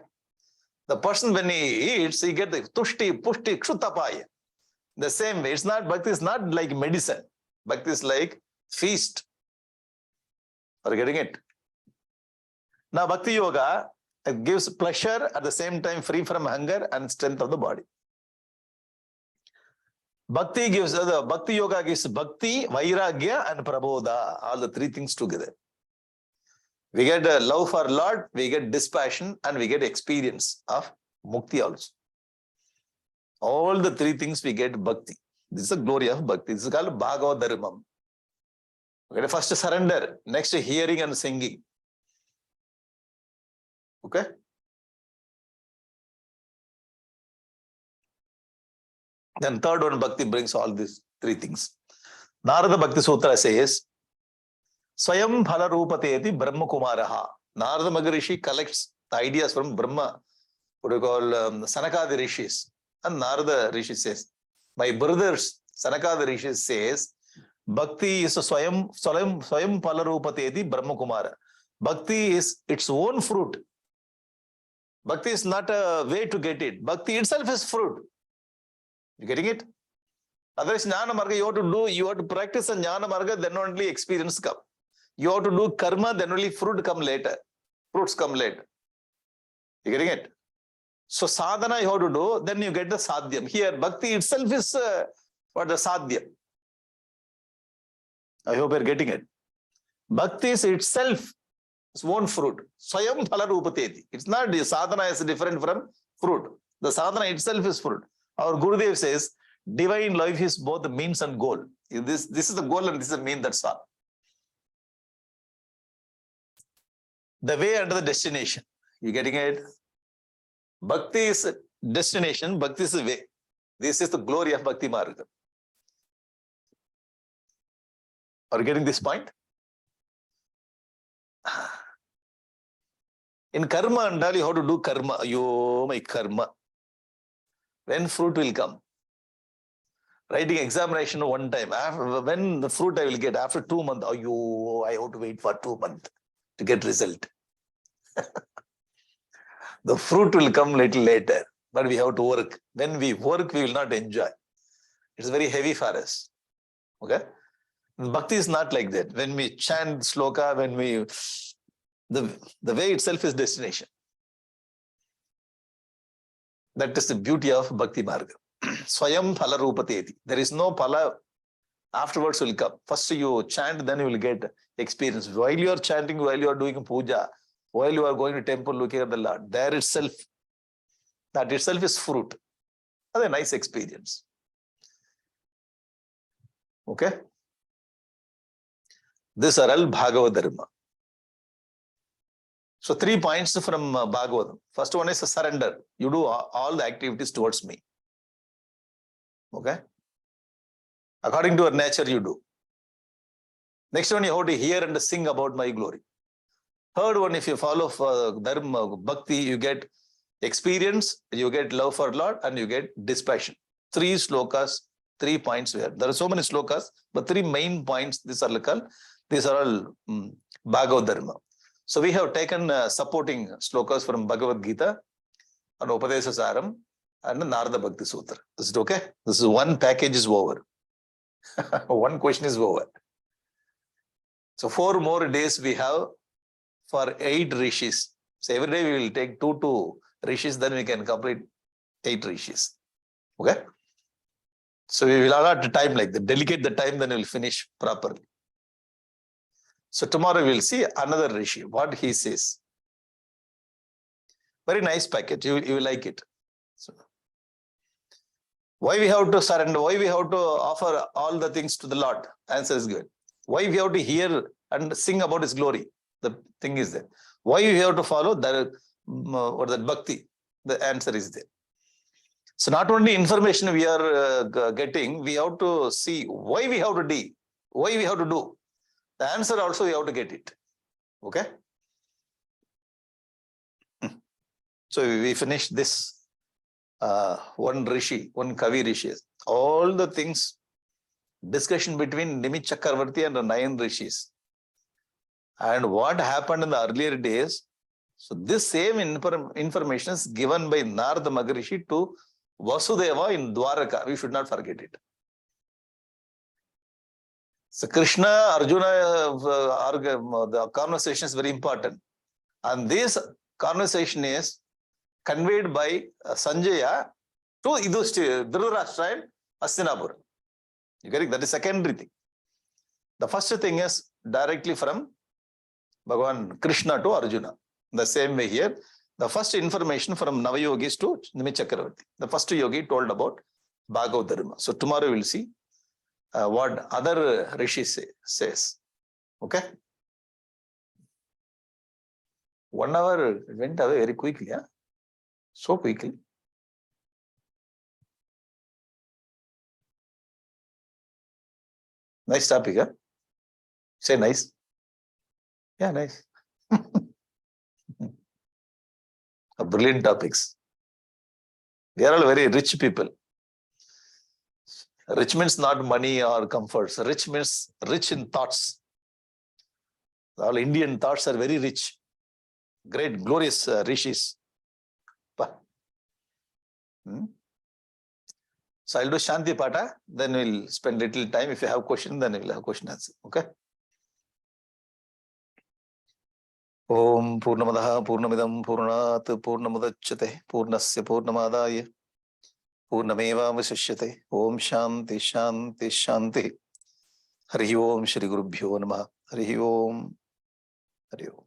The person, when he eats, he gets the tushti, pushti, kshuttapaya. The same way, it's not, bhakti is not like medicine. Bhakti is like feast. Are you getting it? Now, bhakti yoga, it gives pleasure, at the same time free from hunger and strength of the body. Bhakti yoga gives bhakti, vairagya and prabodha, all the three things together. We get a love for Lord, we get dispassion, and we get experience of mukti also. All the three things we get bhakti. This is the glory of bhakti. This is called Bhagavatha. Okay, first surrender, next hearing and singing. Okay? Then third one, bhakti brings all these three things. Narada Bhakti Sutra says, Swayam Phala Rupateti Brahma Kumaraha. Narada Maharishi collects the ideas from Brahma, what do you call Sanakadi Rishis. And Narada Rishi says, my brothers, Sanakadi Rishi says, Bhakti is a Swayam Phala Rupateti Brahma Kumara. Bhakti is its own fruit. Bhakti is not a way to get it. Bhakti itself is fruit. You getting it? Otherwise, Jnana Marga, you have to practice a Jnana Marga, then only experience come. You have to do karma, then only fruits come later. You getting it? So sadhana you have to do, then you get the sadhyam. Here, bhakti itself is what the sadhyam. I hope you are getting it. Bhakti is itself its own fruit. Swayam phala rupateti. It's not the sadhana is different from fruit. The sadhana itself is fruit. Our Gurudev says, divine life is both the means and goal. This is the goal and this is the mean, that's all. The way and the destination. You getting it? Bhakti is destination, bhakti is the way. This is the glory of Bhakti Marga. Are you getting this point? In karma and all, you have to do karma. Yo, my karma. When fruit will come? Writing examination one time. When the fruit I will get? After 2 months. Oh, I have to wait for 2 months to get result. The fruit will come little later, but we have to work. When we work, we will not enjoy. It's very heavy for us. Okay? Bhakti is not like that. When we chant sloka, the way itself is destination. That is the beauty of Bhakti Marga. Swayam phala rupateti. There is no phala. Afterwards will come. First you chant, then you will get experience. While you are chanting, while you are doing puja, while you are going to temple looking at the Lord, that itself is fruit. That's a nice experience. Okay? These are all Bhagavad Dharma. So 3 points from Bhagavatam. First one is a surrender. You do all the activities towards me. Okay? According to your nature, you do. Next one, you have to hear and sing about my glory. Third one, if you follow Dharma, Bhakti, you get experience, you get love for Lord, and you get dispassion. 3 slokas, 3 points here. There are so many slokas, but 3 main points, these are all Bhagavad Dharma. So we have taken supporting slokas from Bhagavad Gita and Upadesha Saram and Narada Bhakti Sutra. Is it okay? This is one package is over. One question is over. So 4 more days we have for 8 rishis. So every day we will take 2 rishis, then we can complete 8 rishis. Okay? So we will allot the time like that. Delegate the time, then we will finish properly. So tomorrow we will see another rishi, what he says. Very nice package. You will like it. So, why we have to surrender? Why we have to offer all the things to the Lord? Answer is good. Why we have to hear and sing about His glory? The thing is there. Why we have to follow the bhakti? The answer is there. So not only information we are getting, we have to see why we have to do. Why we have to do. The answer also we have to get it. Okay? So we finish this. One rishi, one kavi rishi. All the things, discussion between Nimi Chakravarti and the 9 rishis. And what happened in the earlier days, so this same information is given by Narada Maharishi to Vasudeva in Dwaraka. We should not forget it. So Krishna, Arjuna, the conversation is very important. And this conversation is conveyed by Sanjaya to Dhritarashtra and Hastinapura. You get it? That is secondary thing. The first thing is directly from Bhagavan Krishna to Arjuna. The same way here. The first information from Nava Yogis to Nimi Chakravarti. The first yogi told about Bhagavad Dharma. So tomorrow we will see what other rishi says. Okay? 1 hour went away very quickly. Huh? So quickly. Nice topic. Huh? Say nice. Yeah, nice. Brilliant topics. We are all very rich people. Rich means not money or comforts. Rich means rich in thoughts. All Indian thoughts are very rich. Great, glorious rishis. So I'll do Shanti Pata, then we'll spend little time. If you have question, then we'll have question answer. Okay? Om Purnamadaha Purnamidam Purnat Purnamudachyate Purnasya Purnamadaya Purnameva Vasishyate. Om Shanti Shanti Shanti. Hari Om Shri Gurubhyo Namaha. Hari Om. Hari Om.